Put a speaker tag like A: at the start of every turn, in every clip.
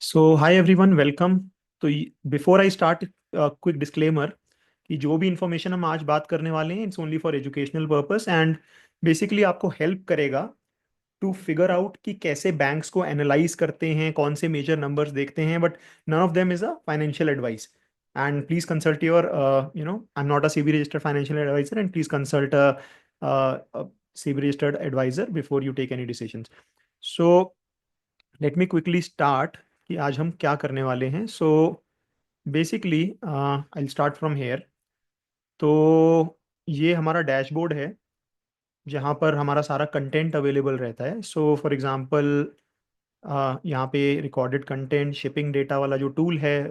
A: सो hi everyone, welcome. तो before I start, quick disclaimer कि जो भी इंफॉर्मेशन हम आज बात करने वाले हैं it's only for educational purpose and basically आपको हेल्प करेगा टू फिगर आउट कि कैसे बैंक्स को एनालाइज करते हैं, कौन से मेजर नंबर्स देखते हैं, but none of them is a financial advice. And please consult your I am not a SEBI registered financial advisor and please consult SEBI registered advisor before you take any decisions. So let me quickly start कि आज हम क्या करने वाले हैं। So basically I start from here. तो ये हमारा डैशबोर्ड है जहाँ पर हमारा सारा कंटेंट अवेलेबल रहता है। सो फॉर एग्जांपल यहाँ पे रिकॉर्डेड कंटेंट, शिपिंग डेटा वाला जो टूल है,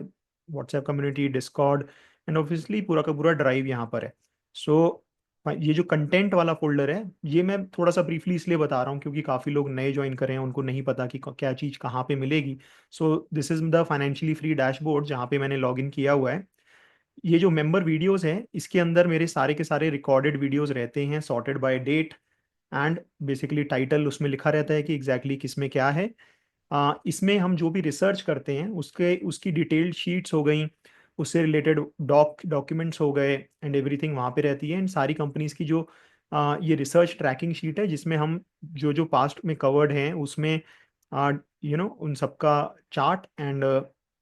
A: WhatsApp community, Discord and obviously पूरा का पूरा ड्राइव यहाँ पर है। सो ये जो कंटेंट वाला फोल्डर है, ये मैं थोड़ा सा ब्रीफली इसलिए बता रहा हूँ क्योंकि काफ़ी लोग नए ज्वाइन कर रहे हैं, उनको नहीं पता कि क्या चीज़ कहाँ पे मिलेगी। सो this is the financially free dashboard जहाँ पे मैंने लॉग इन किया हुआ है। ये जो मेंबर वीडियोस हैं, इसके अंदर मेरे सारे के सारे रिकॉर्डेड वीडियोस रहते हैं, sorted by date and basically title उसमें लिखा रहता है कि एग्जैक्टली किसमें क्या है। इसमें हम जो भी रिसर्च करते हैं उसके उसकी डिटेल्ड शीट्स हो गई, उससे रिलेटेड डॉक्यूमेंट्स हो गए एंड एवरीथिंग वहाँ पे रहती है। एंड सारी कंपनीज की जो ये रिसर्च ट्रैकिंग शीट है जिसमें हम जो जो पास्ट में कवर्ड हैं उसमें उन सबका चार्ट एंड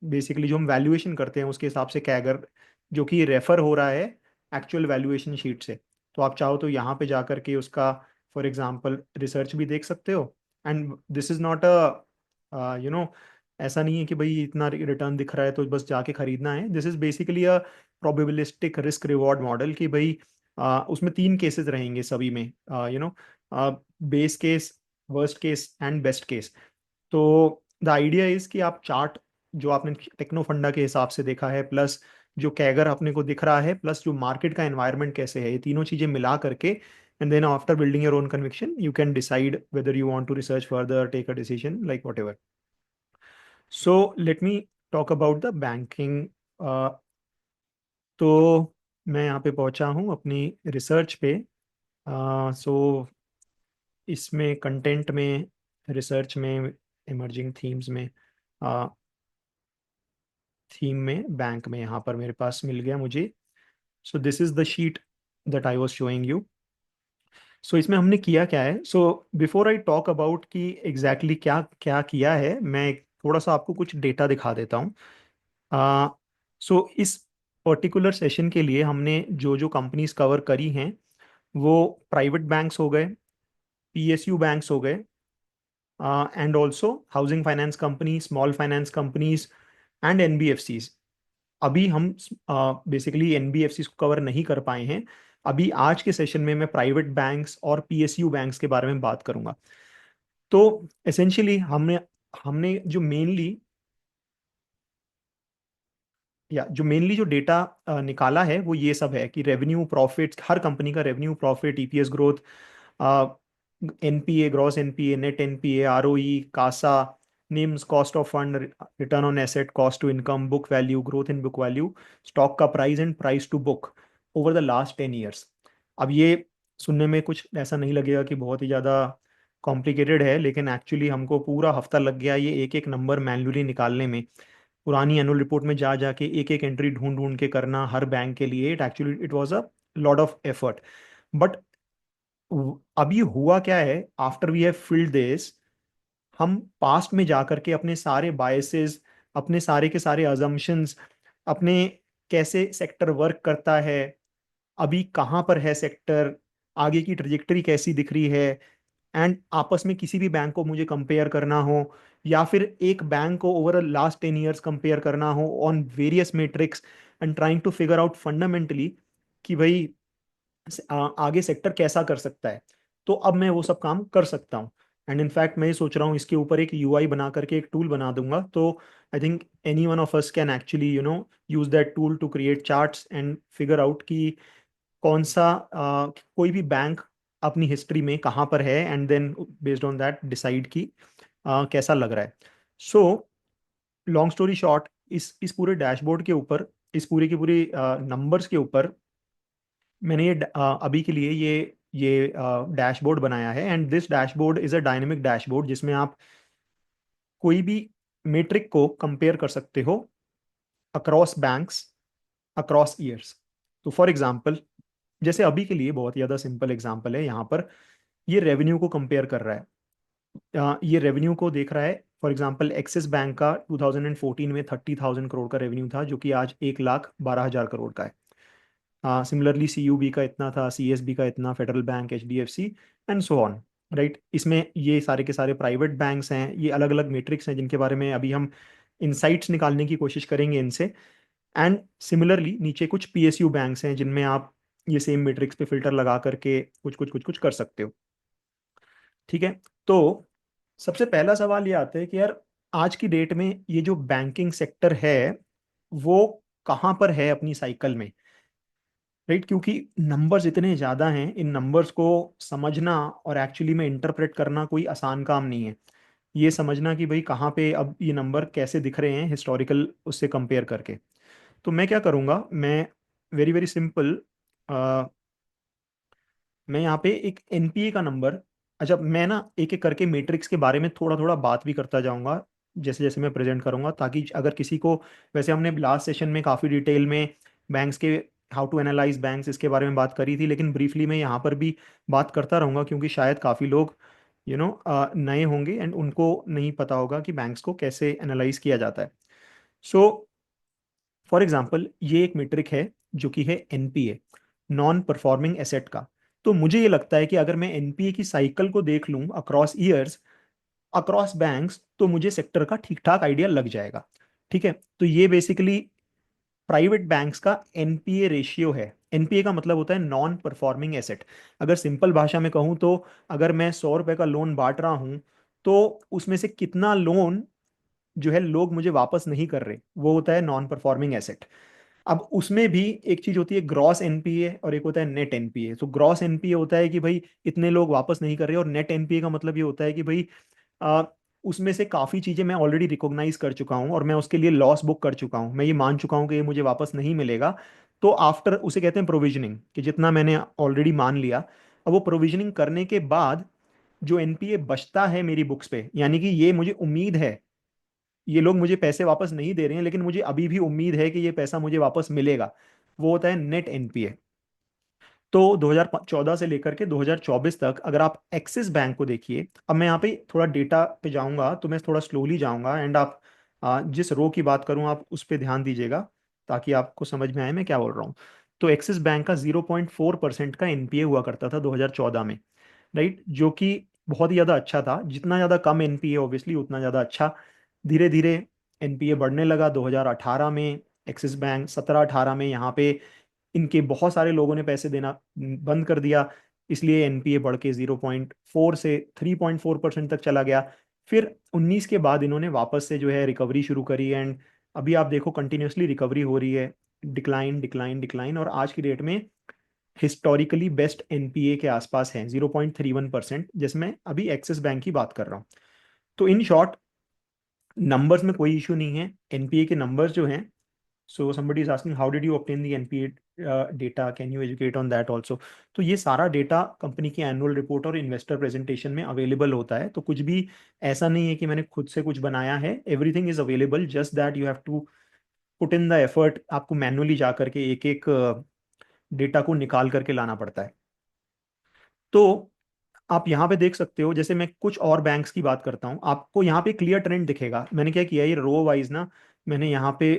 A: बेसिकली जो हम वैल्यूएशन करते हैं उसके हिसाब से कैगर जो कि रेफर हो रहा है एक्चुअल वैल्यूएशन शीट से। तो आप चाहो तो यहाँ पे जा करके उसका फॉर एग्जांपल रिसर्च भी देख सकते हो। And this is not a ऐसा नहीं है कि भाई इतना रिटर्न दिख रहा है तो बस जाके खरीदना है। This is basically a probabilistic risk reward model कि भाई उसमें तीन केसेस रहेंगे सभी में, base case, worst case and best case. तो द आइडिया इज कि आप चार्ट जो आपने टेक्नो फंडा के हिसाब से देखा है, प्लस जो कैगर अपने को दिख रहा है, प्लस जो मार्केट का एनवायरनमेंट कैसे है, ये तीनों चीजें मिला करके and then after building your own conviction you can decide whether you want to research further, take a decision like whatever. So let me talk about the banking. तो मैं यहाँ पे पहुँचा हूँ अपनी रिसर्च पे। सो इसमें कंटेंट में, रिसर्च में, इमर्जिंग थीम्स में, थीम में, बैंक में, यहाँ पर मेरे पास मिल गया मुझे। So this is the sheet that I was showing you. So इसमें हमने किया क्या है। So before I talk about कि एग्जैक्टली क्या क्या किया है, मैं थोड़ा सा आपको कुछ डेटा दिखा देता हूँ। सो इस पर्टिकुलर सेशन के लिए हमने जो जो कंपनीज कवर करी हैं वो प्राइवेट बैंक्स हो गए, पीएसयू बैंक्स हो गए, and also housing finance company, small finance companies and NBFCs. अभी हम बेसिकली एनबीएफसी को कवर नहीं कर पाए हैं। अभी आज के सेशन में मैं प्राइवेट बैंक्स और पीएसयू बैंक्स के बारे में बात करूंगा। तो एसेंशियली हमने हमने जो डेटा निकाला है वो ये सब है कि रेवेन्यू प्रॉफिट्स, हर कंपनी का revenue profit, EPS growth, NPA, gross NPA, net NPA, ROE, CASA, NIMs, cost of fund, return on asset, cost to income, book value, growth in book value, stock का price and price to book over the last 10 years. अब ये सुनने में कुछ ऐसा नहीं लगेगा कि बहुत ही ज़्यादा कॉम्प्लिकेटेड है, लेकिन एक्चुअली हमको पूरा हफ्ता लग गया ये एक एक नंबर मैन्युअली निकालने में। पुरानी एनुअल रिपोर्ट में जा जाके एक एक एंट्री ढूंढ ढूंढ के करना हर बैंक के लिए, it was a lot of effort. But अभी हुआ क्या है, after we have filled this, हम पास्ट में जाकर के अपने सारे बायसेस, अपने सारे के सारे अजम्पशंस, अपने कैसे सेक्टर वर्क करता है, अभी कहाँ पर है सेक्टर, आगे की ट्रजेक्टरी कैसी दिख रही है, एंड आपस में किसी भी बैंक को मुझे कंपेयर करना हो या फिर एक बैंक को ओवर लास्ट 10 ईयर्स कंपेयर करना हो on various metrics and trying to figure out fundamentally कि भाई आगे सेक्टर कैसा कर सकता है, तो अब मैं वो सब काम कर सकता हूँ। एंड इनफैक्ट मैं ये सोच रहा हूँ इसके ऊपर एक यूआई बना करके एक टूल बना दूंगा। तो I think any one of us can actually use that tool to create charts and figure out कि कौन सा कोई भी बैंक अपनी हिस्ट्री में कहाँ पर है and then based on that decide कि कैसा लग रहा है। सो लॉन्ग स्टोरी शॉर्ट, इस पूरे डैशबोर्ड के ऊपर, इस पूरी की पूरी नंबर्स के ऊपर मैंने अभी के लिए ये डैशबोर्ड बनाया है। And this dashboard is a dynamic dashboard जिसमें आप कोई भी मेट्रिक को कंपेयर कर सकते हो अक्रॉस बैंक्स, अक्रॉस ईयर्स। तो फॉर एग्जांपल, जैसे अभी के लिए बहुत ज़्यादा सिंपल एग्जांपल है यहाँ पर, ये रेवेन्यू को कंपेयर कर रहा है। ये रेवेन्यू को देख रहा है। फॉर एग्जांपल एक्सिस बैंक का 2014 में 30,000 करोड़ का रेवेन्यू था, जो कि आज 1,12,000 करोड़ का है। सिमिलरली सीयूबी का इतना था, सीएसबी का इतना, federal bank, HDFC and so on. Right, इसमें ये सारे के सारे प्राइवेट बैंक्स हैं। ये अलग अलग मैट्रिक्स हैं जिनके बारे में अभी हम इंसाइट्स निकालने की कोशिश करेंगे इनसे। एंड सिमिलरली नीचे कुछ पीएसयू बैंक्स हैं जिनमें आप ये सेम मैट्रिक्स पे फिल्टर लगा करके कुछ कुछ कुछ कुछ कर सकते हो। ठीक है। तो सबसे पहला सवाल ये आता है कि यार आज की डेट में ये जो बैंकिंग सेक्टर है वो कहाँ पर है अपनी साइकिल में। राइट, क्योंकि नंबर्स इतने ज़्यादा हैं, इन नंबर्स को समझना और एक्चुअली में इंटरप्रेट करना कोई आसान काम नहीं है। ये समझना कि भाई कहाँ पे अब ये नंबर कैसे दिख रहे हैं हिस्टोरिकल उससे कंपेयर करके। तो मैं क्या करूँगा, मैं वेरी वेरी सिंपल, मैं यहाँ पे एक एनपीए का नंबर, अच्छा मैं ना एक एक करके मैट्रिक्स के बारे में थोड़ा थोड़ा बात भी करता जाऊंगा जैसे जैसे मैं प्रेजेंट करूंगा, ताकि अगर किसी को, वैसे हमने लास्ट सेशन में काफ़ी डिटेल में बैंक्स के, हाउ टू एनालाइज बैंक्स, इसके बारे में बात करी थी, लेकिन ब्रीफली मैं यहाँ पर भी बात करता रहूंगा क्योंकि शायद काफ़ी लोग नए होंगे एंड उनको नहीं पता होगा कि बैंक्स को कैसे एनालाइज किया जाता है। सो फॉर एग्जाम्पल ये एक मीट्रिक है जो कि है एनपीए, नॉन परफॉर्मिंग एसेट का। तो मुझे ये लगता है कि अगर मैं एनपीए की साइकिल को देख लूं अक्रॉस ईयर्स, अक्रॉस बैंक्स, तो मुझे सेक्टर का ठीक ठाक आइडिया लग जाएगा। ठीक है, तो ये बेसिकली प्राइवेट बैंक्स का एनपीए रेशियो है। एनपीए का मतलब होता है नॉन परफॉर्मिंग एसेट। अगर सिंपल भाषा में कहूं तो अगर मैं 100 रुपए का लोन बांट रहा हूं तो उसमें से कितना लोन जो है लोग मुझे वापस नहीं कर रहे, वो होता है नॉन परफॉर्मिंग एसेट। अब उसमें भी एक चीज होती है ग्रॉस एनपीए और एक होता है नेट एनपीए। तो ग्रॉस एनपीए होता है कि भाई इतने लोग वापस नहीं कर रहे, और नेट एनपीए का मतलब ये होता है कि भाई आ, उसमें से काफी चीजें मैं ऑलरेडी रिकॉग्नाइज कर चुका हूं और मैं उसके लिए लॉस बुक कर चुका हूं, मैं ये मान चुका हूं कि ये मुझे वापस नहीं मिलेगा। तो आफ्टर, उसे कहते हैं प्रोविजनिंग, कि जितना मैंने ऑलरेडी मान लिया, अब वो प्रोविजनिंग करने के बाद जो एनपीए बचता है मेरी बुक्स पे, यानी कि ये मुझे उम्मीद है, ये लोग मुझे पैसे वापस नहीं दे रहे हैं लेकिन मुझे अभी भी उम्मीद है कि ये पैसा मुझे वापस मिलेगा, वो होता है नेट एनपीए। तो 2014 से लेकर के 2024 तक अगर आप एक्सिस बैंक को देखिए, अब मैं यहाँ पे थोड़ा डेटा पे जाऊंगा तो मैं थोड़ा स्लोली जाऊंगा एंड आप जिस रो की बात करूं आप उस पर ध्यान दीजिएगा ताकि आपको समझ में आए मैं क्या बोल रहा हूँ। तो एक्सिस बैंक का 0.4% का एनपीए हुआ करता था 2014 में। राइट, जो कि बहुत ही ज़्यादा अच्छा था। जितना ज़्यादा कम एनपीए ऑब्वियसली उतना ज़्यादा अच्छा। धीरे धीरे एनपीए बढ़ने लगा 2018 में। एक्सिस बैंक 17-18 में यहाँ पे इनके बहुत सारे लोगों ने पैसे देना बंद कर दिया, इसलिए एनपीए बढ़ के 0.4 से 3.4% तक चला गया। फिर 19 के बाद इन्होंने वापस से जो है रिकवरी शुरू करी एंड अभी आप देखो कंटिन्यूसली रिकवरी हो रही है, डिक्लाइन डिक्लाइन डिक्लाइन, और आज की डेट में हिस्टोरिकली बेस्ट एनपीए के आसपास है 0.31%, जिसमें अभी एक्सिस बैंक की बात कर रहा हूँ। तो इन शॉर्ट नंबर्स में कोई इशू नहीं है, एनपीए के नंबर्स जो हैं। So somebody is asking how did you obtain the NPA data? Can you educate on that also? तो ये सारा डेटा कंपनी की एनुअल रिपोर्ट और इन्वेस्टर प्रेजेंटेशन में अवेलेबल होता है। तो कुछ भी ऐसा नहीं है कि मैंने खुद से कुछ बनाया है, everything is available, just that you have to put in the effort. आपको मैनुअली जा करके एक एक डेटा को निकाल करके लाना पड़ता है। तो आप यहाँ पे देख सकते हो, जैसे मैं कुछ और बैंक्स की बात करता हूँ, आपको यहाँ पे क्लियर ट्रेंड दिखेगा। मैंने क्या किया, ये रो वाइज ना मैंने यहाँ पे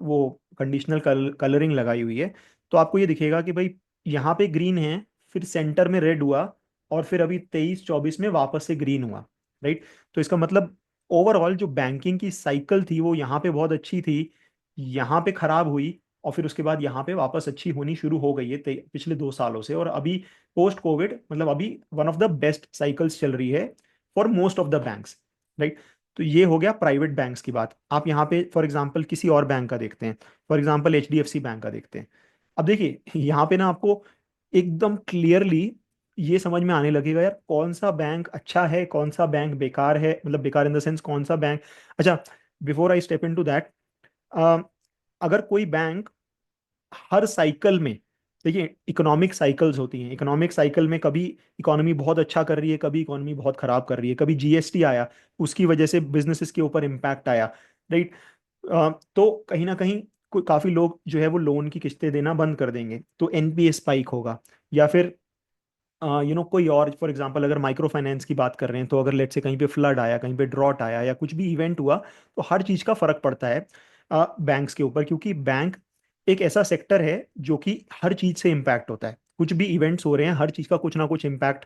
A: वो कंडीशनल कलरिंग लगाई हुई है। तो आपको ये दिखेगा कि भाई यहाँ पे ग्रीन है, फिर सेंटर में रेड हुआ, और फिर अभी 23-24 में वापस से ग्रीन हुआ। राइट, तो इसका मतलब ओवरऑल जो बैंकिंग की साइकिल थी वो यहाँ पे बहुत अच्छी थी, यहाँ पे खराब हुई, और फिर उसके बाद यहाँ पे वापस अच्छी होनी शुरू हो गई है पिछले 2 सालों से। और अभी पोस्ट कोविड मतलब अभी one of the best cycles चल रही है for most of the banks. Right, तो ये हो गया प्राइवेट बैंक्स की बात। आप यहाँ पे फॉर एग्जांपल किसी और बैंक का देखते हैं, फॉर एग्जांपल एचडीएफसी बैंक का देखते हैं। अब देखिए यहाँ पे ना आपको एकदम क्लियरली ये समझ में आने लगेगा यार कौन सा बैंक अच्छा है, कौन सा बैंक बेकार है, मतलब बेकार इन द सेंस कौन सा बैंक। अच्छा, before I step into that दैट, अगर कोई बैंक हर साइकिल में, देखिए, इकोनॉमिक साइकिल्स होती हैं। इकोनॉमिक साइकिल में कभी इकोनॉमी बहुत अच्छा कर रही है, कभी इकोनॉमी बहुत खराब कर रही है, कभी जीएसटी आया, उसकी वजह से बिजनेसेस के ऊपर इम्पैक्ट आया, राइट। तो कहीं ना कहीं काफी लोग जो है वो लोन की किस्तें देना बंद कर देंगे, तो एनपीए स्पाइक होगा। या फिर कोई और, फॉर एग्जांपल अगर माइक्रो फाइनेंस की बात कर रहे हैं, तो अगर लेट से कहीं पे फ्लड आया, कहीं पे ड्रॉट आया, या कुछ भी इवेंट हुआ, तो हर चीज़ का फर्क पड़ता है बैंक्स के ऊपर, क्योंकि बैंक एक ऐसा सेक्टर है जो कि हर चीज़ से इम्पैक्ट होता है। कुछ भी इवेंट्स हो रहे हैं, हर चीज़ का कुछ ना कुछ इम्पैक्ट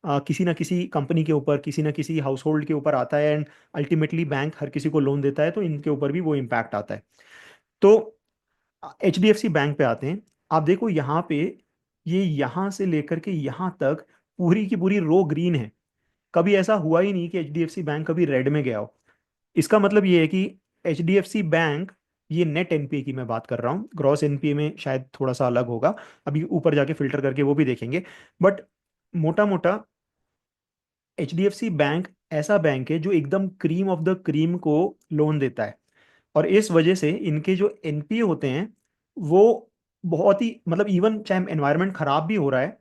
A: किसी ना किसी कंपनी के ऊपर, किसी ना किसी हाउस होल्ड के ऊपर आता है, एंड अल्टीमेटली बैंक हर किसी को लोन देता है, तो इनके ऊपर भी वो इम्पैक्ट आता है। तो एचडीएफसी बैंक पे आते हैं। आप देखो यहाँ पे, ये यहाँ से लेकर के यहाँ तक पूरी की पूरी रो ग्रीन है। कभी ऐसा हुआ ही नहीं कि एचडीएफसी बैंक कभी रेड में गया हो। इसका मतलब ये है कि एचडीएफसी बैंक, ये नेट एनपीए की मैं बात कर रहा हूँ, ग्रॉस एनपीए में शायद थोड़ा सा अलग होगा, अभी ऊपर जाके फिल्टर करके वो भी देखेंगे। बट मोटा मोटा एचडीएफसी बैंक ऐसा बैंक है जो एकदम क्रीम ऑफ द क्रीम को लोन देता है। और इस वजह से इनके जो एनपीए होते हैं वो बहुत ही, मतलब इवन चाहे एनवायरनमेंट खराब भी हो रहा है,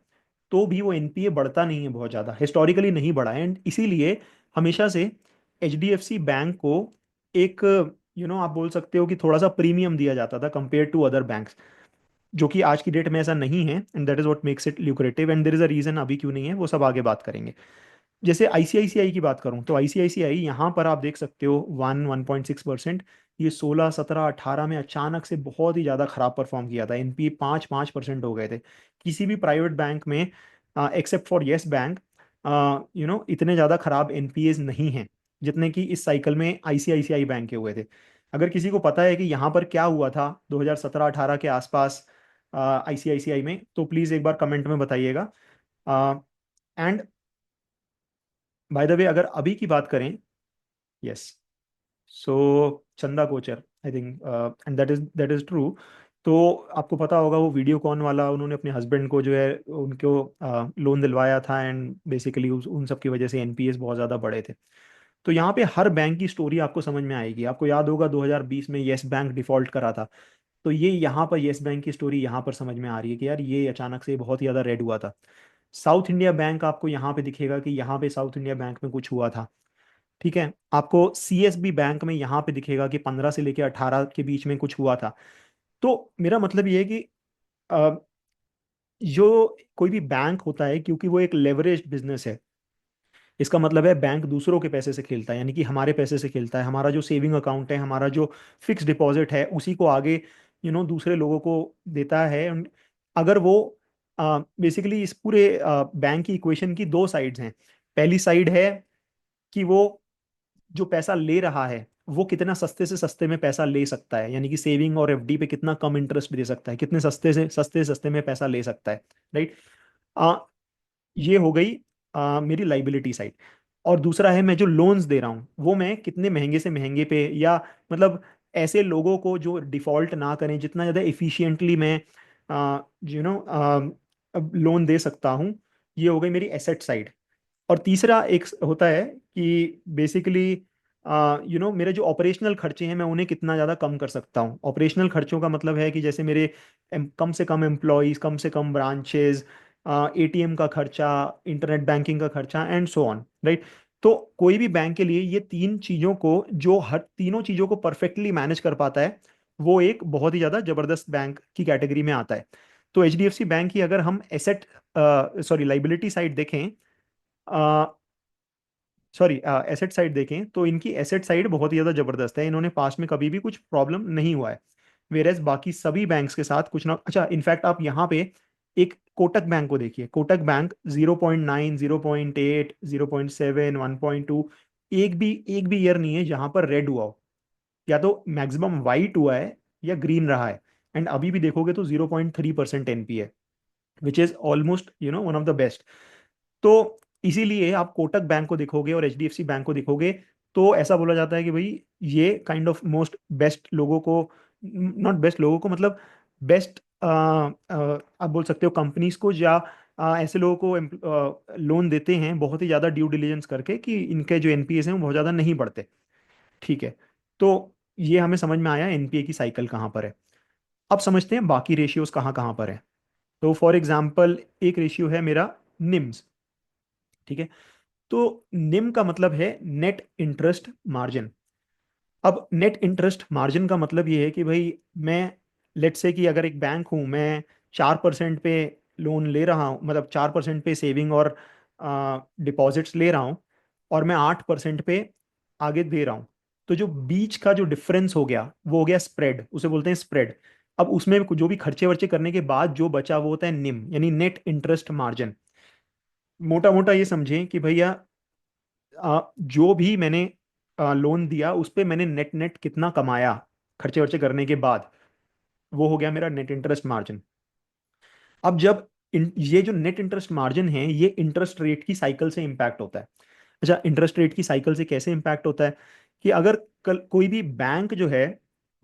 A: तो भी वो एनपीए बढ़ता नहीं है, बहुत ज़्यादा हिस्टोरिकली नहीं बढ़ा है। एंड इसीलिए हमेशा से एचडीएफसी बैंक को एक, आप बोल सकते हो कि थोड़ा सा प्रीमियम दिया जाता था कंपेयर टू अदर बैंक्स, जो कि आज की डेट में ऐसा नहीं है। And that is what makes it lucrative, and there is a reason अभी क्यों नहीं है, वो सब आगे बात करेंगे। जैसे आईसीआईसीआई की बात करूं, तो आईसीआईसीआई यहाँ पर आप देख सकते हो 1.6%। ये 16, 17, 18 में अचानक से बहुत ही ज़्यादा खराब परफॉर्म किया था। एनपीए 5% हो गए थे। किसी भी प्राइवेट बैंक में एक्सेप्ट फॉर येस बैंक इतने ज़्यादा खराब एनपीएज नहीं हैं जितने कि इस साइकिल में आईसीआईसीआई बैंक के हुए थे। अगर किसी को पता है कि यहाँ पर क्या हुआ था 2017-18 के आसपास आईसीआईसीआई में, तो प्लीज़ एक बार कमेंट में बताइएगा। एंड बाय द वे, अगर अभी की बात करें, yes, so Chanda Kochhar, I think, and that is true. तो आपको पता होगा वो वीडियोकॉन वाला, उन्होंने अपने हस्बैंड को जो है उनको लोन दिलवाया था, एंड बेसिकली उन सब की वजह से एनपीएस बहुत ज़्यादा बढ़े थे। तो यहाँ पे हर बैंक की स्टोरी आपको समझ में आएगी। आपको याद होगा 2020 में येस बैंक डिफॉल्ट करा था, तो ये यहाँ पर येस बैंक की स्टोरी यहाँ पर समझ में आ रही है कि यार ये अचानक से बहुत ही ज़्यादा रेड हुआ था। साउथ इंडिया बैंक आपको यहाँ पे दिखेगा कि यहाँ पे साउथ इंडिया बैंक में कुछ हुआ था। ठीक है, आपको सीएसबी बैंक में यहाँ पे दिखेगा कि 15 से लेके 18 के बीच में कुछ हुआ था। तो मेरा मतलब ये है कि अ, जो कोई भी बैंक होता है, क्योंकि वो एक लेवरेज बिजनेस है, इसका मतलब है बैंक दूसरों के पैसे से खेलता है, यानी कि हमारे पैसे से खेलता है। हमारा जो सेविंग अकाउंट है, हमारा जो फिक्स डिपॉजिट है, उसी को आगे दूसरे लोगों को देता है। अगर वो बेसिकली इस पूरे बैंक की इक्वेशन की दो साइड्स हैं। पहली साइड है कि वो जो पैसा ले रहा है वो कितना सस्ते से सस्ते में पैसा ले सकता है, यानी कि सेविंग और एफडी पे कितना कम इंटरेस्ट दे सकता है, कितने सस्ते सस्ते में पैसा ले सकता है, राइट। ये हो गई मेरी लाइबिलिटी साइड। और दूसरा है, मैं जो लोन्स दे रहा हूँ वो मैं कितने महंगे से महंगे पे, या मतलब ऐसे लोगों को जो डिफॉल्ट ना करें, जितना ज़्यादा इफिशिएंटली मैं यू नो लोन दे सकता हूँ। ये हो गई मेरी एसेट साइड। और तीसरा एक होता है कि बेसिकली मेरे जो ऑपरेशनल खर्चे हैं, मैं उन्हें कितना ज़्यादा कम कर सकता हूँ। ऑपरेशनल खर्चों का मतलब है कि जैसे मेरे कम से कम एम्प्लॉयज़, कम से कम ब्रांचेज, एटीएम का खर्चा, इंटरनेट बैंकिंग का खर्चा, एंड सो ऑन, राइट। तो कोई भी बैंक के लिए ये तीन चीज़ों को, जो हर तीनों चीज़ों को परफेक्टली मैनेज कर पाता है, वो एक बहुत ही ज़्यादा ज़बरदस्त बैंक की कैटेगरी में आता है। तो एचडीएफसी बैंक की अगर हम एसेट, सॉरी, लाइबिलिटी साइड देखें, सॉरी, एसेट साइड देखें, तो इनकी एसेट साइड बहुत ही ज़्यादा ज़बरदस्त है। इन्होंने पास में कभी भी कुछ प्रॉब्लम नहीं हुआ है। वेरेज बाकी सभी बैंक्स के साथ कुछ ना, अच्छा, इनफैक्ट आप यहाँ पे एक कोटक बैंक को देखिए। कोटक बैंक 0.9, 0.8, 0.7, 1.2, एक भी ईयर नहीं है जहां पर रेड हुआ हो। या तो मैक्सिमम वाइट हुआ है या ग्रीन रहा है। एंड अभी भी देखोगे तो 0.3% एनपी है, which is almost one of the best. तो इसीलिए आप कोटक बैंक को देखोगे और एचडीएफसी बैंक को देखोगे, तो ऐसा बोला जाता है कि भाई ये काइंड ऑफ मोस्ट बेस्ट लोगों को, नॉट बेस्ट लोगों को, मतलब बेस्ट आप बोल सकते हो कंपनीज को, या ऐसे लोगों को लोन देते हैं बहुत ही ज़्यादा ड्यू डिलिजेंस करके, कि इनके जो एनपीएस हैं वो बहुत ज़्यादा नहीं बढ़ते। ठीक है, तो ये हमें समझ में आया एनपीए की साइकिल कहाँ पर है। अब समझते हैं बाकी रेशियोज कहाँ कहाँ पर है। तो फॉर एग्जांपल एक रेशियो है मेरा निम्स, ठीक है। तो निम का मतलब है नेट इंटरेस्ट मार्जिन। अब नेट इंटरेस्ट मार्जिन का मतलब ये है कि भाई मैं, लेट्स से कि अगर एक बैंक हूँ, मैं 4% पे लोन ले रहा हूँ, मतलब 4% पे सेविंग और डिपॉजिट्स ले रहा हूँ, और मैं 8% पे आगे दे रहा हूँ। तो जो बीच का जो डिफरेंस हो गया वो हो गया स्प्रेड, उसे बोलते हैं स्प्रेड। अब उसमें जो भी खर्चे वर्चे करने के बाद जो बचा वो होता है निम, यानी नेट इंटरेस्ट मार्जिन। मोटा मोटा ये समझें कि भैया जो भी मैंने लोन दिया उस पे मैंने नेट नेट कितना कमाया खर्चे वर्चे करने के बाद, वो हो गया मेरा नेट इंटरेस्ट मार्जिन। अब जब ये जो नेट इंटरेस्ट मार्जिन है ये इंटरेस्ट रेट की साइकिल से इंपैक्ट होता है। अच्छा, इंटरेस्ट रेट की साइकिल से कैसे इंपैक्ट होता है कि अगर कल कोई भी बैंक जो है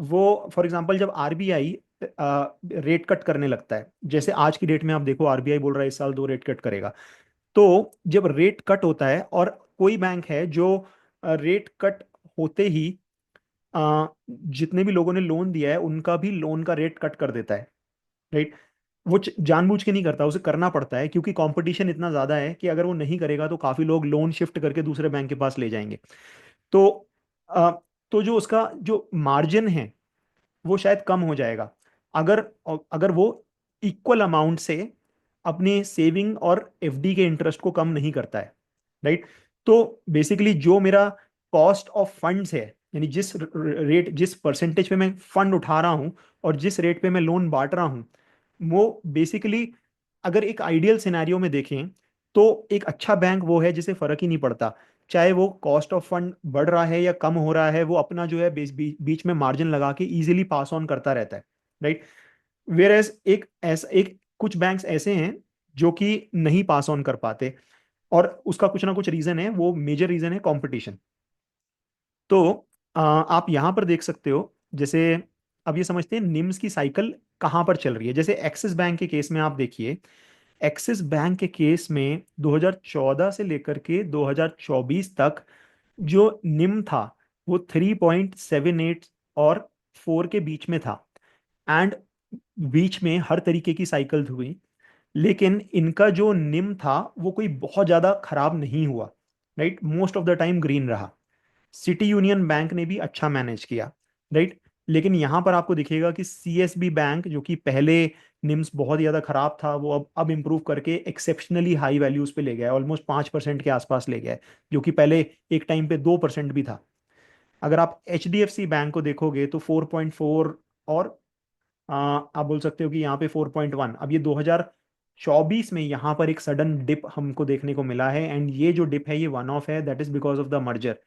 A: वो, फॉर एग्जांपल जब आरबीआई रेट कट करने लगता है, जैसे आज की डेट में आप देखो आरबीआई बोल रहा है इस साल 2 रेट कट करेगा। तो जब रेट कट होता है और कोई बैंक है जो रेट कट होते ही जितने भी लोगों ने लोन दिया है उनका भी लोन का रेट कट कर देता है, राइट। वो जानबूझ के नहीं करता, उसे करना पड़ता है क्योंकि कंपटीशन इतना ज्यादा है कि अगर वो नहीं करेगा तो काफी लोग लोन शिफ्ट करके दूसरे बैंक के पास ले जाएंगे। तो अ, तो जो उसका जो मार्जिन है वो शायद कम हो जाएगा अगर अगर वो इक्वल अमाउंट से अपने सेविंग और एफडी के इंटरेस्ट को कम नहीं करता है, राइट। तो बेसिकली जो मेरा कॉस्ट ऑफ फंड्स है, यानी जिस रेट जिस परसेंटेज पे मैं फंड उठा रहा हूं और जिस रेट पे मैं लोन बांट रहा हूं, वो बेसिकली अगर एक आइडियल सिनेरियो में देखें तो एक अच्छा बैंक वो है जिसे फर्क ही नहीं पड़ता, चाहे वो कॉस्ट ऑफ फंड बढ़ रहा है या कम हो रहा है, वो अपना जो है बीच में मार्जिन लगा के इजीली पास ऑन करता रहता है, राइट। वेयर एज एक कुछ बैंक्स ऐसे हैं जो कि नहीं पास ऑन कर पाते, और उसका कुछ ना कुछ रीजन है, वो मेजर रीजन है कंपटीशन। तो आप यहां पर देख सकते हो, जैसे अब ये समझते हैं निम्स की साइकिल कहां पर चल रही है। जैसे एक्सिस बैंक के केस में आप देखिए, एक्सिस बैंक के केस में 2014 से लेकर के 2024 तक जो निम था वो 3.78 और 4 के बीच में था। एंड बीच में हर तरीके की साइकिल हुई, लेकिन इनका जो निम था वो कोई बहुत ज्यादा खराब नहीं हुआ, right. Most of the time green रहा। सिटी यूनियन बैंक ने भी अच्छा मैनेज किया, राइट। लेकिन यहां पर आपको दिखेगा कि सीएसबी बैंक जो कि पहले निम्स बहुत ही ज्यादा खराब था, वो अब इंप्रूव करके एक्सेप्शनली हाई वैल्यूज पे ले गया है, ऑलमोस्ट 5% के आसपास ले गया है, जो कि पहले एक टाइम पे 2% भी था। अगर आप H D F C bank को देखोगे तो 4.4, और आप बोल सकते हो कि यहाँ पे 4.1। अब ये 2024 में यहाँ पर एक सडन डिप हमको देखने को मिला है, एंड ये जो डिप है ये वन ऑफ है, that is because of the merger.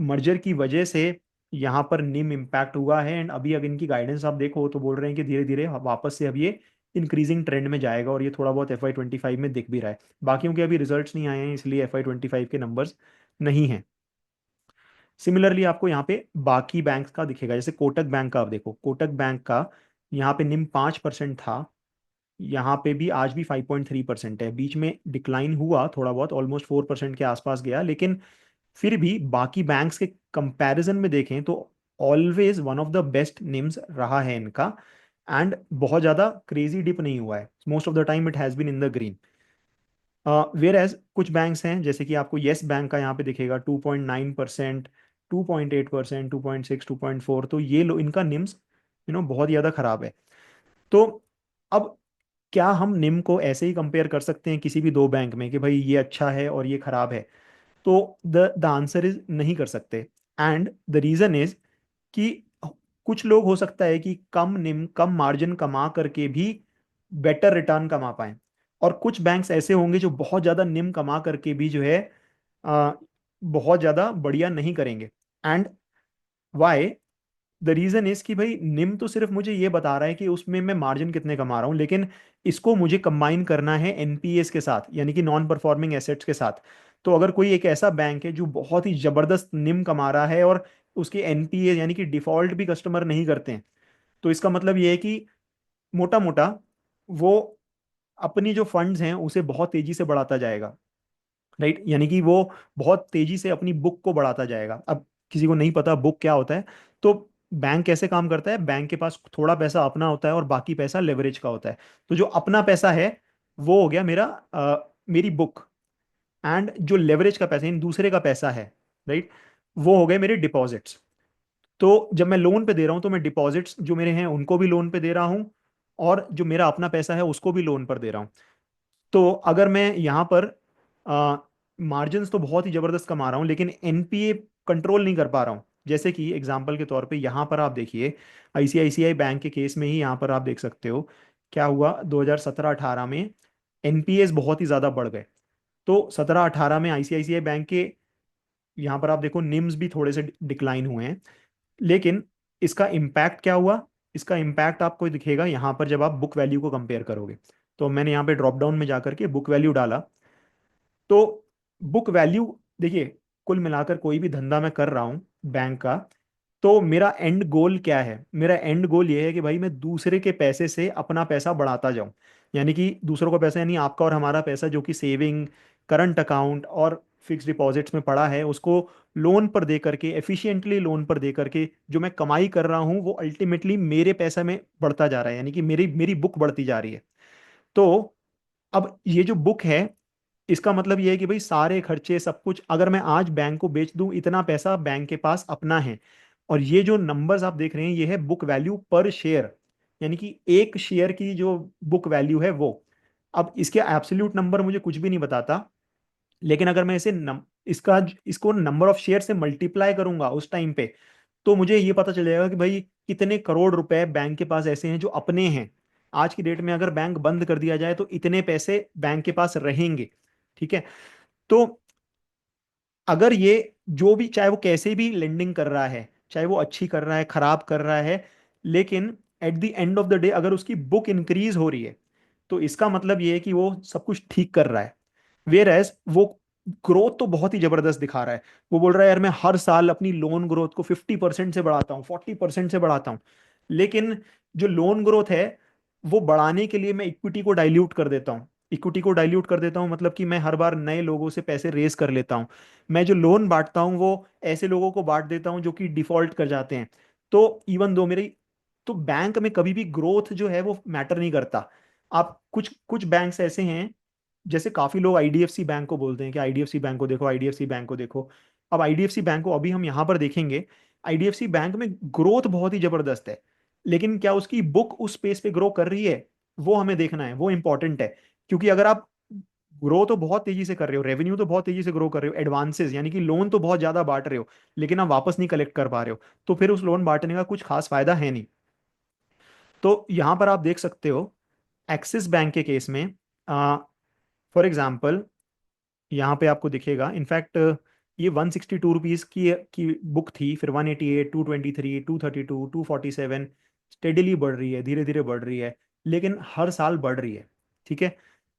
A: Merger की वजह से यहाँ पर निम इम्पैक्ट हुआ है, एंड अभी अगर इनकी गाइडेंस आप देखो तो बोल रहे हैं कि धीरे धीरे वापस से अब ये इंक्रीजिंग ट्रेंड में जाएगा, और ये थोड़ा बहुत FY 25 में दिख भी रहा है। बाकियों के अभी रिजल्ट्स नहीं आए हैं इसलिए FY 25 के नंबर्स नहीं हैं। सिमिलरली आपको यहाँ पे बाकी बैंक का दिखेगा, जैसे कोटक बैंक का आप देखो, कोटक बैंक का यहाँ पे निम 5% था, यहाँ पे भी आज भी 5.3% है। बीच में डिक्लाइन हुआ थोड़ा बहुत, ऑलमोस्ट 4% के आसपास गया, लेकिन फिर भी बाकी बैंक्स के कंपैरिजन में देखें तो always one of the best names रहा है इनका, एंड बहुत ज्यादा क्रेजी डिप नहीं हुआ है, most of the time it has been in the green. Whereas कुछ बैंक्स हैं जैसे कि आपको येस बैंक का यहाँ पे दिखेगा 2.9%, 2.8%, 2.6, 2.4, तो ये लो इनका निम्स बहुत ज़्यादा खराब है। तो अब क्या हम निम को ऐसे ही कंपेयर कर सकते हैं किसी भी दो बैंक में कि भाई ये अच्छा है और ये खराब है? तो द आंसर इज नहीं कर सकते। एंड द रीजन इज कि कुछ लोग हो सकता है कि कम मार्जिन कमा करके भी बेटर रिटर्न कमा पाए, और कुछ बैंक्स ऐसे होंगे जो बहुत ज्यादा निम कमा करके भी जो है आ, बहुत ज्यादा बढ़िया नहीं करेंगे। And why? The reason is कि भाई निम तो सिर्फ मुझे ये बता रहा है कि उसमें मैं मार्जिन कितने कमा रहा हूं, लेकिन इसको मुझे कंबाइन करना है एनपीएस के साथ, यानी कि नॉन परफॉर्मिंग एसेट्स के साथ। तो अगर कोई एक ऐसा बैंक है जो बहुत ही जबरदस्त निम कमा रहा है और उसके एनपीए यानी कि डिफॉल्ट भी कस्टमर नहीं करते हैं, तो इसका मतलब ये है कि मोटा मोटा वो अपनी जो फंड्स हैं उसे बहुत तेजी से बढ़ाता जाएगा, राइट। यानी कि वो बहुत तेजी से अपनी बुक को बढ़ाता जाएगा। अब किसी को नहीं पता बुक क्या होता है, तो बैंक कैसे काम करता है, बैंक के पास थोड़ा पैसा अपना होता है और बाकी पैसा लेवरेज का होता है। तो जो अपना पैसा है वो हो गया मेरा मेरी बुक, एंड जो लेवरेज का पैसा इन दूसरे का पैसा है, राइट, वो हो गए मेरे डिपॉजिट्स। तो जब मैं लोन पे दे रहा हूँ तो मैं डिपॉजिट्स जो मेरे हैं उनको भी लोन पे दे रहा हूँ, और जो मेरा अपना पैसा है उसको भी लोन पर दे रहा हूँ। तो अगर मैं यहाँ पर मार्जिन्स तो बहुत ही जबरदस्त कमा रहा हूँ लेकिन एनपीए कंट्रोल नहीं कर पा रहा हूँ। जैसे कि एग्जांपल के तौर पे यहाँ पर आप देखिए, आईसीआईसीआई बैंक के केस में ही यहाँ पर आप देख सकते हो क्या हुआ 2017-18 में। एनपीएस बहुत ही ज़्यादा बढ़ गए। तो 17-18 में आईसीआईसीआई बैंक के यहाँ पर आप देखो निम्स भी थोड़े से डिक्लाइन हुए हैं। लेकिन इसका इम्पैक्ट क्या हुआ, इसका इम्पैक्ट आपको दिखेगा यहाँ पर जब आप बुक वैल्यू को कंपेयर करोगे। तो मैंने यहाँ पे ड्रॉप डाउन में जाकर के बुक वैल्यू डाला। तो बुक वैल्यू देखिए, कुल मिलाकर कोई भी धंधा मैं कर रहा हूँ बैंक का, तो मेरा एंड गोल क्या है, मेरा एंड गोल ये है कि भाई मैं दूसरे के पैसे से अपना पैसा बढ़ाता जाऊं। यानी कि दूसरों का पैसा यानी आपका और हमारा पैसा जो कि सेविंग, करंट अकाउंट और फिक्स डिपॉजिट्स में पड़ा है, उसको लोन पर दे करके, एफिशिएंटली लोन पर दे करके जो मैं कमाई कर रहा हूँ वो अल्टीमेटली मेरे पैसे में बढ़ता जा रहा है, यानी कि मेरी मेरी बुक बढ़ती जा रही है। तो अब ये जो बुक है, इसका मतलब ये है कि भाई सारे खर्चे सब कुछ अगर मैं आज बैंक को बेच दूं, इतना पैसा बैंक के पास अपना है। और ये जो नंबर्स आप देख रहे हैं ये है बुक वैल्यू पर शेयर, यानी कि एक शेयर की जो बुक वैल्यू है वो। अब इसके एब्सोल्यूट नंबर मुझे कुछ भी नहीं बताता, लेकिन अगर मैं इसका इसको नंबर ऑफ शेयर से मल्टीप्लाई करूंगा उस टाइम पे, तो मुझे ये पता चल जाएगा कि भाई कितने करोड़ रुपए बैंक के पास ऐसे हैं जो अपने हैं। आज की डेट में अगर बैंक बंद कर दिया जाए तो इतने पैसे बैंक के पास रहेंगे। ठीक है। तो अगर ये जो भी, चाहे वो कैसे भी लेंडिंग कर रहा है, चाहे वो अच्छी कर रहा है खराब कर रहा है, लेकिन eight the end of the day अगर उसकी बुक इंक्रीज हो रही है तो इसका मतलब ये है कि वो सब कुछ ठीक कर रहा है। वेयर एज वो ग्रोथ तो बहुत ही जबरदस्त दिखा रहा है। वो बोल रहा है यार मैं हर साल अपनी लोन ग्रोथ को 50% से बढ़ाता हूँ, 40% से बढ़ाता हूँ। लेकिन जो लोन ग्रोथ है वो बढ़ाने के लिए मैं इक्विटी को डाइल्यूट कर देता हूँ। इक्विटी को डाइल्यूट कर देता हूँ मतलब कि मैं हर बार नए लोगों से पैसे रेज कर लेता हूँ। मैं जो लोन बांटता हूँ वो ऐसे लोगों को बांट देता हूँ जो कि डिफॉल्ट कर जाते हैं। तो इवन दो मेरी, तो बैंक में कभी भी ग्रोथ जो है वो मैटर नहीं करता। आप कुछ कुछ बैंक्स ऐसे हैं, जैसे काफी लोग आईडीएफसी बैंक को बोलते हैं कि आईडीएफसी बैंक को देखो, आईडीएफसी बैंक को देखो। अब आईडीएफसी बैंक को अभी हम यहाँ पर देखेंगे, आईडीएफसी बैंक में ग्रोथ बहुत ही जबरदस्त है, लेकिन क्या उसकी बुक उस स्पेस पे ग्रो कर रही है, वो हमें देखना है, वो इंपॉर्टेंट है। क्योंकि अगर आप ग्रो तो बहुत तेजी से कर रहे हो, रेवेन्यू तो बहुत तेजी से ग्रो कर रहे हो, एडवांसेस यानी कि लोन तो बहुत ज्यादा बांट रहे हो, लेकिन आप वापस नहीं कलेक्ट कर पा रहे हो, तो फिर उस लोन बांटने का कुछ खास फायदा है नहीं। तो यहाँ पर आप देख सकते हो एक्सिस बैंक के केस में, फॉर एग्जाम्पल यहाँ पे आपको दिखेगा, इनफैक्ट ये 162 रुपीज़ की बुक थी, फिर 188, 223, 232, 247, स्टेडिली बढ़ रही है, धीरे धीरे बढ़ रही है, लेकिन हर साल बढ़ रही है। ठीक है।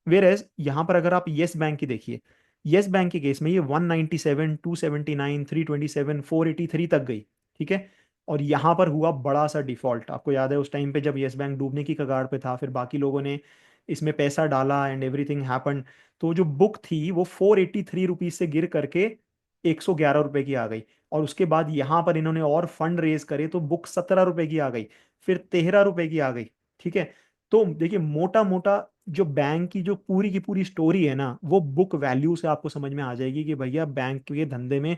A: वेयर एज यहाँ पर अगर आप येस बैंक की देखिए, येस बैंक के केस में ये 197, 279, 327, 483 तक गई। ठीक है। और यहाँ पर हुआ बड़ा सा डिफॉल्ट, आपको याद है उस टाइम पे जब येस बैंक डूबने की कगार पे था, फिर बाकी लोगों ने इसमें पैसा डाला एंड एवरीथिंग हैपन। तो जो बुक थी वो 483 रुपीज से गिर करके 111 रुपए की आ गई। और उसके बाद यहाँ पर इन्होंने और फंड रेज करे तो बुक 17 रुपए की आ गई, फिर 13 रुपए की आ गई। ठीक है। तो देखिए मोटा मोटा जो बैंक की जो पूरी की पूरी स्टोरी है ना, वो बुक वैल्यू से आपको समझ में आ जाएगी कि भैया बैंक के धंधे में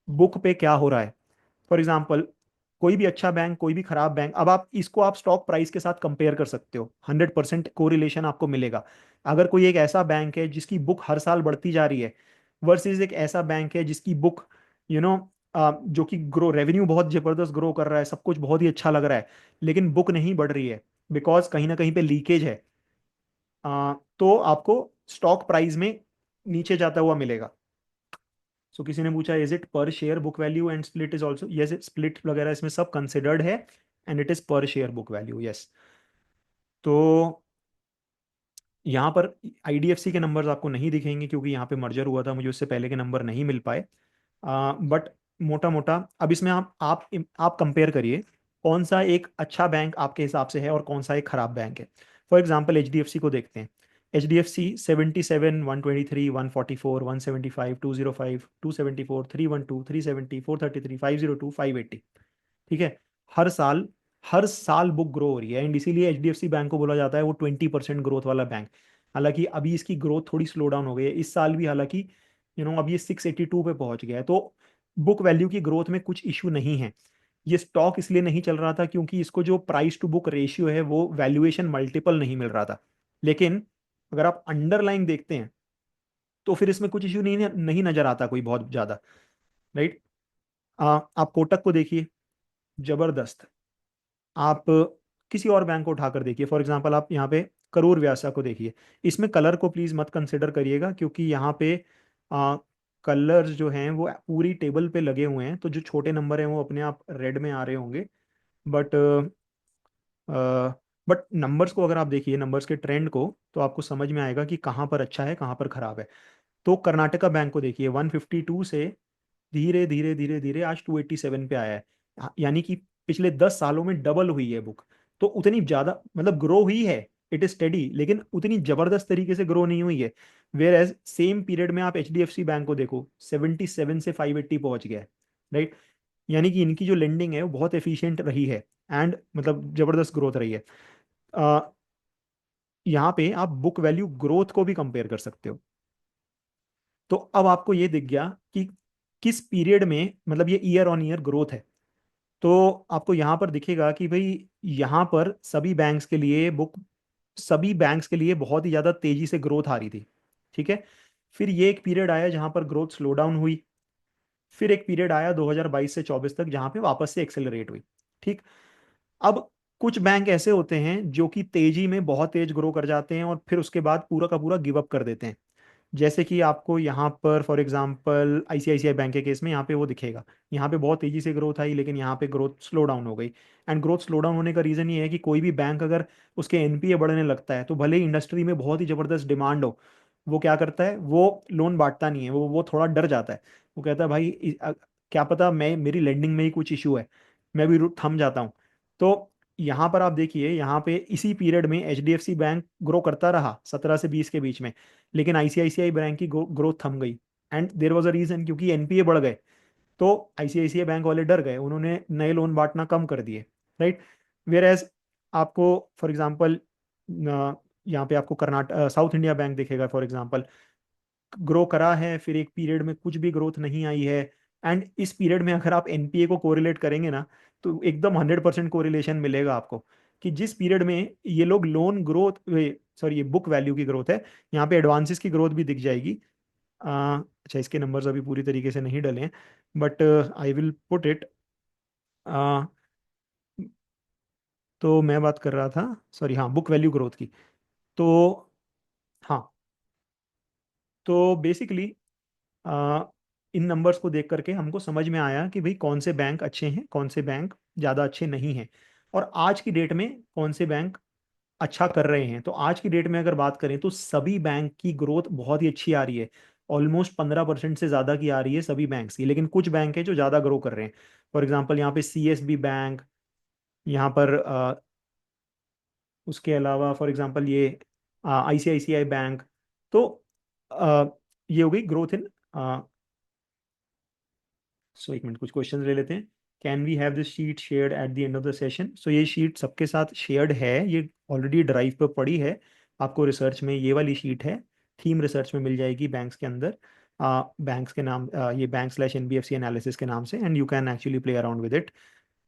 A: बुक पे क्या हो रहा है। फॉर एग्जाम्पल, कोई भी अच्छा बैंक, कोई भी खराब बैंक, अब आप इसको आप स्टॉक प्राइस के साथ कंपेयर कर सकते हो, 100% कोरिलेशन आपको मिलेगा। अगर कोई एक ऐसा बैंक है जिसकी बुक हर साल बढ़ती जा रही है वर्सेस एक ऐसा बैंक है जिसकी बुक यू नो जो कि ग्रो, रेवेन्यू बहुत जबरदस्त ग्रो कर रहा है, सब कुछ बहुत ही अच्छा लग रहा है, लेकिन बुक नहीं बढ़ रही है बिकॉज कहीं ना कहीं पे लीकेज है, तो आपको स्टॉक प्राइस में नीचे जाता हुआ मिलेगा। सो किसी ने पूछा इज इट पर share book value and split is also, yes split वगैरह इसमें सब कंसिडर्ड है, एंड इट इज पर शेयर बुक वैल्यू, यस। तो यहाँ पर आईडीएफसी के नंबर्स आपको नहीं दिखेंगे क्योंकि यहाँ पे मर्जर हुआ था, मुझे उससे पहले के नंबर नहीं मिल पाए। बट मोटा मोटा अब इसमें आप कंपेयर करिए कौन सा एक अच्छा बैंक आपके हिसाब से है और कौन सा एक खराब बैंक है। फॉर एग्जाम्पल एचडीएफसी को देखते हैं। एचडीएफसी 77, 123, 144, 175, 205, 274, 312, 370, 433, 502, 580। ठीक है। हर साल बुक ग्रो हो रही है, एंड इसीलिए एचडीएफसी बैंक को बोला जाता है वो 20% ग्रोथ वाला बैंक। हालांकि अभी इसकी ग्रोथ थोड़ी स्लो डाउन हो गई है इस साल भी, हालांकि अब ये 682 पे पहुंच गया है, तो बुक वैल्यू की ग्रोथ में कुछ इशू नहीं है। ये स्टॉक इसलिए नहीं चल रहा था क्योंकि इसको जो प्राइस टू बुक रेशियो है वो वैल्यूएशन मल्टीपल नहीं मिल रहा था। लेकिन अगर आप अंडरलाइन देखते हैं तो फिर इसमें कुछ इशू नहीं नहीं नजर आता कोई बहुत ज्यादा, राइट। आप कोटक को देखिए, जबरदस्त। आप किसी और बैंक को उठाकर देखिए, फॉर एग्जांपल आप यहाँ पे करूर व्यासा को देखिए। इसमें कलर को प्लीज मत कंसिडर करिएगा क्योंकि यहाँ पे कलर्स जो हैं वो पूरी टेबल पे लगे हुए हैं, तो जो छोटे नंबर हैं वो अपने आप रेड में आ रहे होंगे। बट बट नंबर्स को अगर आप देखिए, नंबर्स के ट्रेंड को, तो आपको समझ में आएगा कि कहाँ पर अच्छा है कहाँ पर खराब है। तो कर्नाटका बैंक को देखिए, 152 से धीरे धीरे धीरे धीरे आज 287 पे आया है। यानी कि पिछले 10 सालों में डबल हुई है बुक। तो उतनी ज्यादा मतलब ग्रो हुई है, इट इज स्टेडी, लेकिन उतनी जबरदस्त तरीके से ग्रो नहीं हुई है। वेयर एज सेम पीरियड में आप एचडीएफसी बैंक को देखो, 77 से 580 पहुंच गया है, राइट। यानी कि इनकी जो लेंडिंग है वो बहुत एफिशिएंट रही है, एंड मतलब जबरदस्त ग्रोथ रही है। अ, यहाँ पे आप बुक वैल्यू ग्रोथ को भी कंपेयर कर सकते हो। तो अब आपको ये दिख गया कि किस पीरियड में मतलब ये ईयर ऑन ईयर ग्रोथ है। तो आपको यहाँ पर दिखेगा कि भाई यहाँ पर सभी बैंक्स के लिए बहुत ही ज़्यादा तेजी से ग्रोथ आ रही थी, ठीक है। फिर ये एक पीरियड आया जहाँ पर ग्रोथ स्लो डाउन हुई। फिर एक पीरियड आया 2022 से 24 तक जहाँ पे वापस से एक्सेलरेट हुई, ठीक। अब कुछ बैंक ऐसे होते हैं जो कि तेजी में बहुत तेज ग्रो कर जाते हैं और फिर उसके बाद पूरा का पूरा गिव अप कर देते हैं। जैसे कि आपको यहाँ पर फॉर एग्जांपल आईसीआईसीआई बैंक के केस में यहाँ पे वो दिखेगा। यहाँ पे बहुत तेजी से ग्रोथ आई लेकिन यहाँ पे ग्रोथ स्लो डाउन हो गई। एंड ग्रोथ स्लो डाउन होने का रीज़न ये है कि कोई भी बैंक अगर उसके एनपीए बढ़ने लगता है तो भले ही इंडस्ट्री में बहुत ही ज़बरदस्त डिमांड हो, वो क्या करता है, वो लोन बांटता नहीं है, वो थोड़ा डर जाता है। वो कहता है भाई क्या पता मैं मेरी लेंडिंग में ही कुछ इशू है, मैं भी थम जाता हूँ। तो यहाँ पर आप देखिए, यहाँ पे इसी पीरियड में एचडीएफसी बैंक ग्रो करता रहा 17 से 20 के बीच में, लेकिन आईसीआईसीआई बैंक की ग्रोथ थम गई। And there was a reason, क्योंकि एनपीए बढ़ गए। तो आईसीआईसीआई बैंक वाले डर गए, उन्होंने नए लोन बांटना कम कर दिए, राइट। वेयर एज आपको फॉर एग्जांपल यहाँ पे आपको कर्नाटक साउथ इंडिया बैंक दिखेगा फॉर एग्जांपल, ग्रो करा है, फिर एक पीरियड में कुछ भी ग्रोथ नहीं आई है। एंड इस पीरियड में अगर आप एनपीए को कोरिलेट करेंगे ना, तो एकदम 100% कोरिलेशन मिलेगा आपको कि जिस पीरियड में ये लोग लोन ग्रोथ, सॉरी ये बुक वैल्यू की ग्रोथ है, यहाँ पे एडवांसेस की ग्रोथ भी दिख जाएगी। अच्छा, इसके नंबर्स अभी पूरी तरीके से नहीं डले हैं, but I will put it. तो मैं बात कर रहा था, सॉरी हाँ, बुक वैल्यू ग्रोथ की। तो हाँ, तो बेसिकली इन नंबर्स को देख करके हमको समझ में आया कि भाई कौन से बैंक अच्छे हैं, कौन से बैंक ज़्यादा अच्छे नहीं हैं, और आज की डेट में कौन से बैंक अच्छा कर रहे हैं। तो आज की डेट में अगर बात करें तो सभी बैंक की ग्रोथ बहुत ही अच्छी आ रही है। ऑलमोस्ट 15% से ज़्यादा की आ रही है सभी बैंक्स की, लेकिन कुछ बैंक है जो ज़्यादा ग्रो कर रहे हैं। फॉर एग्जांपल यहाँ पे सीएसबी बैंक, यहाँ पर उसके अलावा फॉर एग्जांपल ये आईसीआईसीआई बैंक। तो अ, ये हो गई ग्रोथ इन। सो एक मिनट, कुछ क्वेश्चन ले लेते हैं। Can we have this sheet shared at the end of the session? So ये शीट सबके साथ शेयर्ड है, ये ऑलरेडी ड्राइव पे पड़ी है। आपको रिसर्च में ये वाली शीट है, थीम रिसर्च में मिल जाएगी बैंक्स के अंदर, बैंक्स के नाम, ये बैंक स्लैश एनबीएफसी एनालिसिस के नाम से, and you can actually play around with it.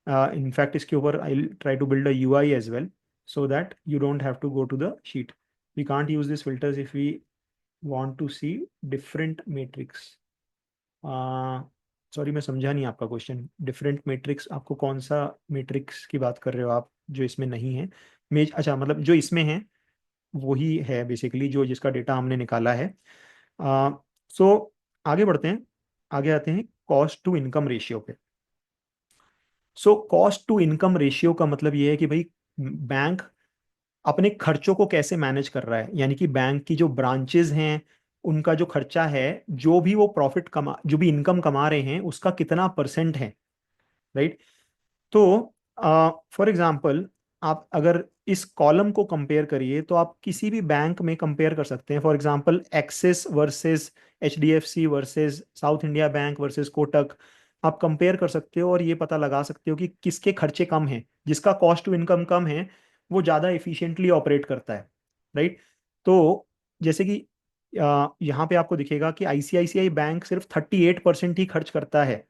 A: In fact इसके ऊपर I try to build a UI as well, so that you don't have to go to the sheet. We can't use these filters if we want to see different matrix. Sorry मैं समझा नहीं आपका question. Different matrix, आपको कौन सा matrix की बात कर रहे हो आप जो इसमें नहीं है? मेज, अच्छा मतलब जो इसमें है वही है बेसिकली, जो जिसका डेटा हमने निकाला है। सो आगे बढ़ते हैं, आगे आते हैं कॉस्ट टू इनकम रेशियो पे। So cost to income ratio का मतलब ये है कि भाई बैंक अपने खर्चों को कैसे मैनेज कर रहा है, यानी कि बैंक की जो ब्रांचेज हैं उनका जो खर्चा है, जो भी वो प्रॉफिट कमा, जो भी इनकम कमा रहे हैं उसका कितना परसेंट है, राइट। तो फॉर एग्जांपल आप अगर इस कॉलम को कंपेयर करिए तो आप किसी भी बैंक में कंपेयर कर सकते हैं। For example axis versus HDFC versus south India bank versus Kotak, आप कंपेयर कर सकते हो और ये पता लगा सकते हो कि किसके खर्चे कम हैं, जिसका कॉस्ट टू इनकम कम है वो ज़्यादा एफिशिएंटली ऑपरेट करता है, राइट। तो जैसे कि यहाँ पे आपको दिखेगा कि आईसीआईसीआई बैंक सिर्फ 38% ही खर्च करता है,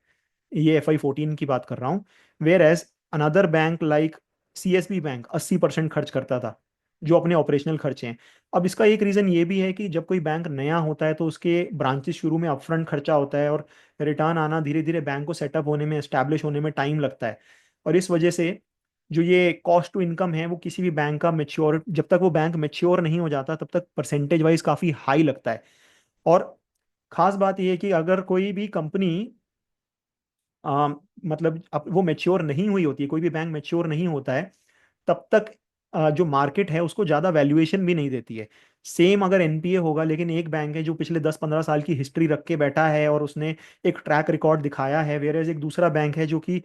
A: ये FI14 की बात कर रहा हूँ। Whereas another bank like CSB bank 80% खर्च करता था, जो अपने ऑपरेशनल खर्चे हैं। अब इसका एक रीज़न ये भी है कि जब कोई बैंक नया होता है तो उसके ब्रांचेस शुरू में अपफ्रंट खर्चा होता है, और रिटर्न आना धीरे धीरे बैंक को सेटअप होने में, एस्टैब्लिश होने में टाइम लगता है। और इस वजह से जो ये कॉस्ट टू इनकम है वो किसी भी बैंक का मेच्योर, जब तक वो बैंक मेच्योर नहीं हो जाता तब तक परसेंटेज वाइज काफ़ी हाई लगता है। और खास बात यह है कि अगर कोई भी कंपनी मतलब अब वो मेच्योर नहीं हुई होती है, कोई भी बैंक मेच्योर नहीं होता है, तब तक जो मार्केट है उसको ज़्यादा वैल्यूएशन भी नहीं देती है। सेम अगर एनपीए होगा, लेकिन एक बैंक है जो पिछले 10-15 साल की हिस्ट्री रख के बैठा है और उसने एक ट्रैक रिकॉर्ड दिखाया है, वेयर एज एक दूसरा बैंक है जो कि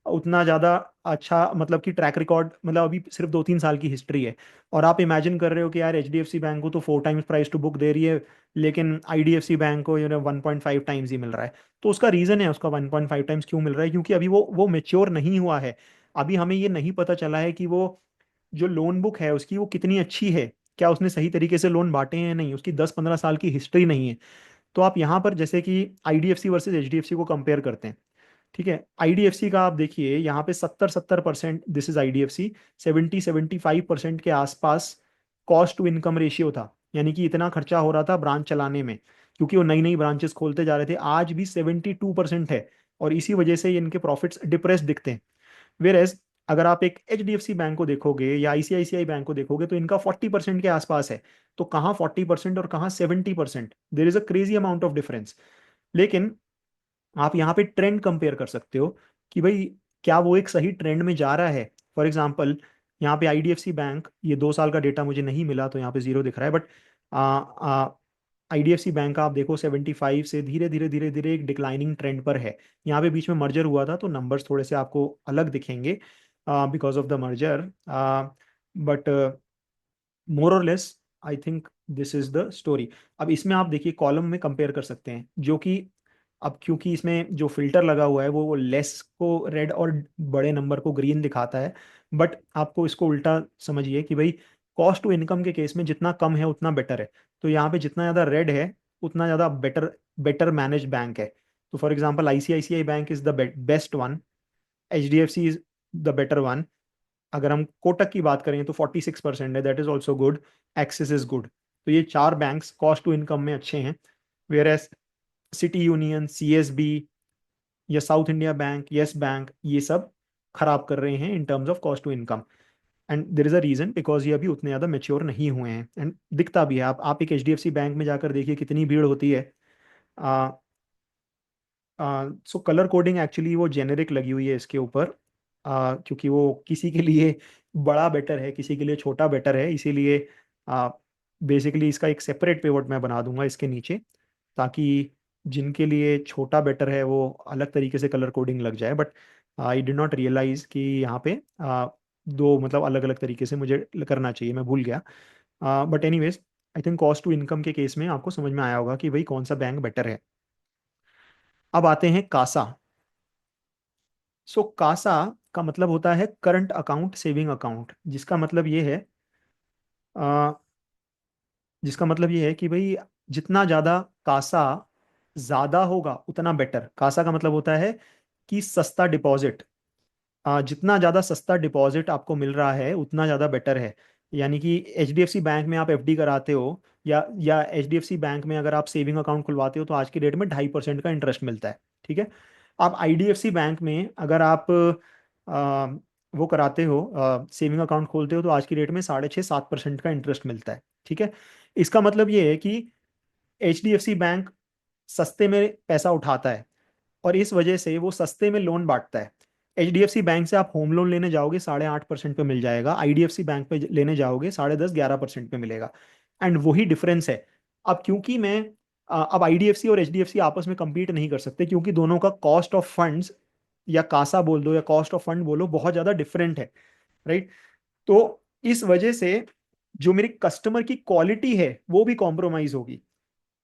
A: उतना ज़्यादा अच्छा, मतलब कि ट्रैक रिकॉर्ड, मतलब अभी सिर्फ 2-3 साल की हिस्ट्री है, और आप इमेजिन कर रहे हो कि यार HDFC बैंक को तो 4 टाइम्स प्राइस टू बुक दे रही है, लेकिन IDFC बैंक को 1.5 टाइम्स ही मिल रहा है। तो उसका रीज़न है, उसका 1.5 टाइम्स क्यों मिल रहा है, क्योंकि अभी वो मेच्योर नहीं हुआ है। अभी हमें ये नहीं पता चला है कि वो जो लोन बुक है उसकी वो कितनी अच्छी है, क्या उसने सही तरीके से लोन बांटे हैं नहीं, उसकी 10-15 साल की हिस्ट्री नहीं है। तो आप यहाँ पर जैसे कि IDFC वर्सेज HDFC को कंपेयर करते हैं, ठीक है। IDFC का आप देखिए यहाँ पे 70-70%, दिस इज IDFC, 70-75% के आसपास कॉस्ट टू इनकम रेशियो था, यानी कि इतना खर्चा हो रहा था ब्रांच चलाने में, क्योंकि वो नई नई ब्रांचेस खोलते जा रहे थे। आज भी 72% है, और इसी वजह से इनके प्रॉफिट्स डिप्रेस दिखते हैं। वेयर, अगर आप एक HDFC बैंक को देखोगे या ICICI बैंक को देखोगे तो इनका 40% के आसपास है। तो कहाँ 40% और कहाँ 70%, देर is a crazy amount of difference. लेकिन आप यहाँ पे ट्रेंड कंपेयर कर सकते हो कि भाई क्या वो एक सही ट्रेंड में जा रहा है। फॉर एग्जाम्पल, यहाँ पे IDFC बैंक, ये 2 साल का डेटा मुझे नहीं मिला तो यहाँ पे जीरो दिख रहा है, बट IDFC बैंक का आप देखो 75 से धीरे धीरे धीरे धीरे एक डिक्लाइनिंग ट्रेंड पर है। यहाँ पे बीच में मर्जर हुआ था तो नंबर्स थोड़े से आपको अलग दिखेंगे because of the merger, but more और less I think this is the story. अब इसमें आप देखिए कॉलम में कंपेयर कर सकते हैं, जो कि अब क्योंकि इसमें जो फिल्टर लगा हुआ है वो लेस को रेड और बड़े नंबर को ग्रीन दिखाता है, बट आपको इसको उल्टा समझिए कि भाई कॉस्ट टू इनकम के केस में जितना कम है उतना बेटर है। तो यहाँ पे जितना ज़्यादा रेड है उतना ज़्यादा बेटर, बेटर मैनेज बैंक है। तो for example ICICI bank is the best one, HDFC is the better one. अगर हम कोटक की बात करें तो 46% है, that is also good. Axis is good. तो ये चार बैंक्स कॉस्ट टू इनकम में अच्छे हैं। Whereas City Union, CSB या South India bank, Yes bank, ये सब खराब कर रहे हैं in terms of cost to income. And there is a reason, because ये अभी उतने ज़्यादा मेच्योर नहीं हुए हैं, एंड दिखता भी है। आप एक HDFC बैंक में जाकर देखिए कितनी भीड़ होती है। सो कलर कोडिंग एक्चुअली वो जेनेरिक लगी हुई है इसके ऊपर, क्योंकि वो किसी के लिए बड़ा बेटर है, किसी के लिए छोटा बेटर है, इसीलिए बेसिकली इसका एक सेपरेट पिवट मैं बना दूंगा इसके नीचे, ताकि जिनके लिए छोटा बेटर है वो अलग तरीके से कलर कोडिंग लग जाए। But I did not realise कि यहाँ पे दो मतलब अलग अलग तरीके से मुझे करना चाहिए, मैं भूल गया। But anyways, I think cost to income के केस में आपको समझ में आया होगा कि भाई कौन सा बैंक बेटर है। अब आते हैं कासा। सो कासा का मतलब होता है करंट अकाउंट सेविंग अकाउंट, अ, जिसका मतलब ये है कि भाई जितना ज्यादा कासा ज्यादा होगा उतना बेटर। कासा का मतलब होता है कि सस्ता डिपॉजिट, जितना ज़्यादा सस्ता डिपॉजिट आपको मिल रहा है उतना ज़्यादा बेटर है। यानी कि HDFC बैंक में आप FD कराते हो, या HDFC बैंक में अगर आप सेविंग अकाउंट खुलवाते हो तो आज की डेट में 2.5% का इंटरेस्ट मिलता है, ठीक है। आप IDFC बैंक में अगर आप आ, वो कराते हो, सेविंग अकाउंट खोलते हो तो आज की डेट में 6.5-7% का इंटरेस्ट मिलता है, ठीक है। इसका मतलब ये है कि HDFC बैंक सस्ते में पैसा उठाता है, और इस वजह से वो सस्ते में लोन बांटता है। HDFC बैंक से आप होम लोन लेने जाओगे 8.5% पे मिल जाएगा, IDFC बैंक पे लेने जाओगे 10.5-11% पे मिलेगा। एंड वही डिफरेंस है। अब क्योंकि अब IDFC और HDFC आपस में compete नहीं कर सकते, क्योंकि दोनों का कॉस्ट ऑफ फंड्स, या कासा बोल दो या कॉस्ट ऑफ फंड बोलो, बहुत ज्यादा डिफरेंट है, राइट। तो इस वजह से जो मेरी कस्टमर की क्वालिटी है वो भी कॉम्प्रोमाइज होगी।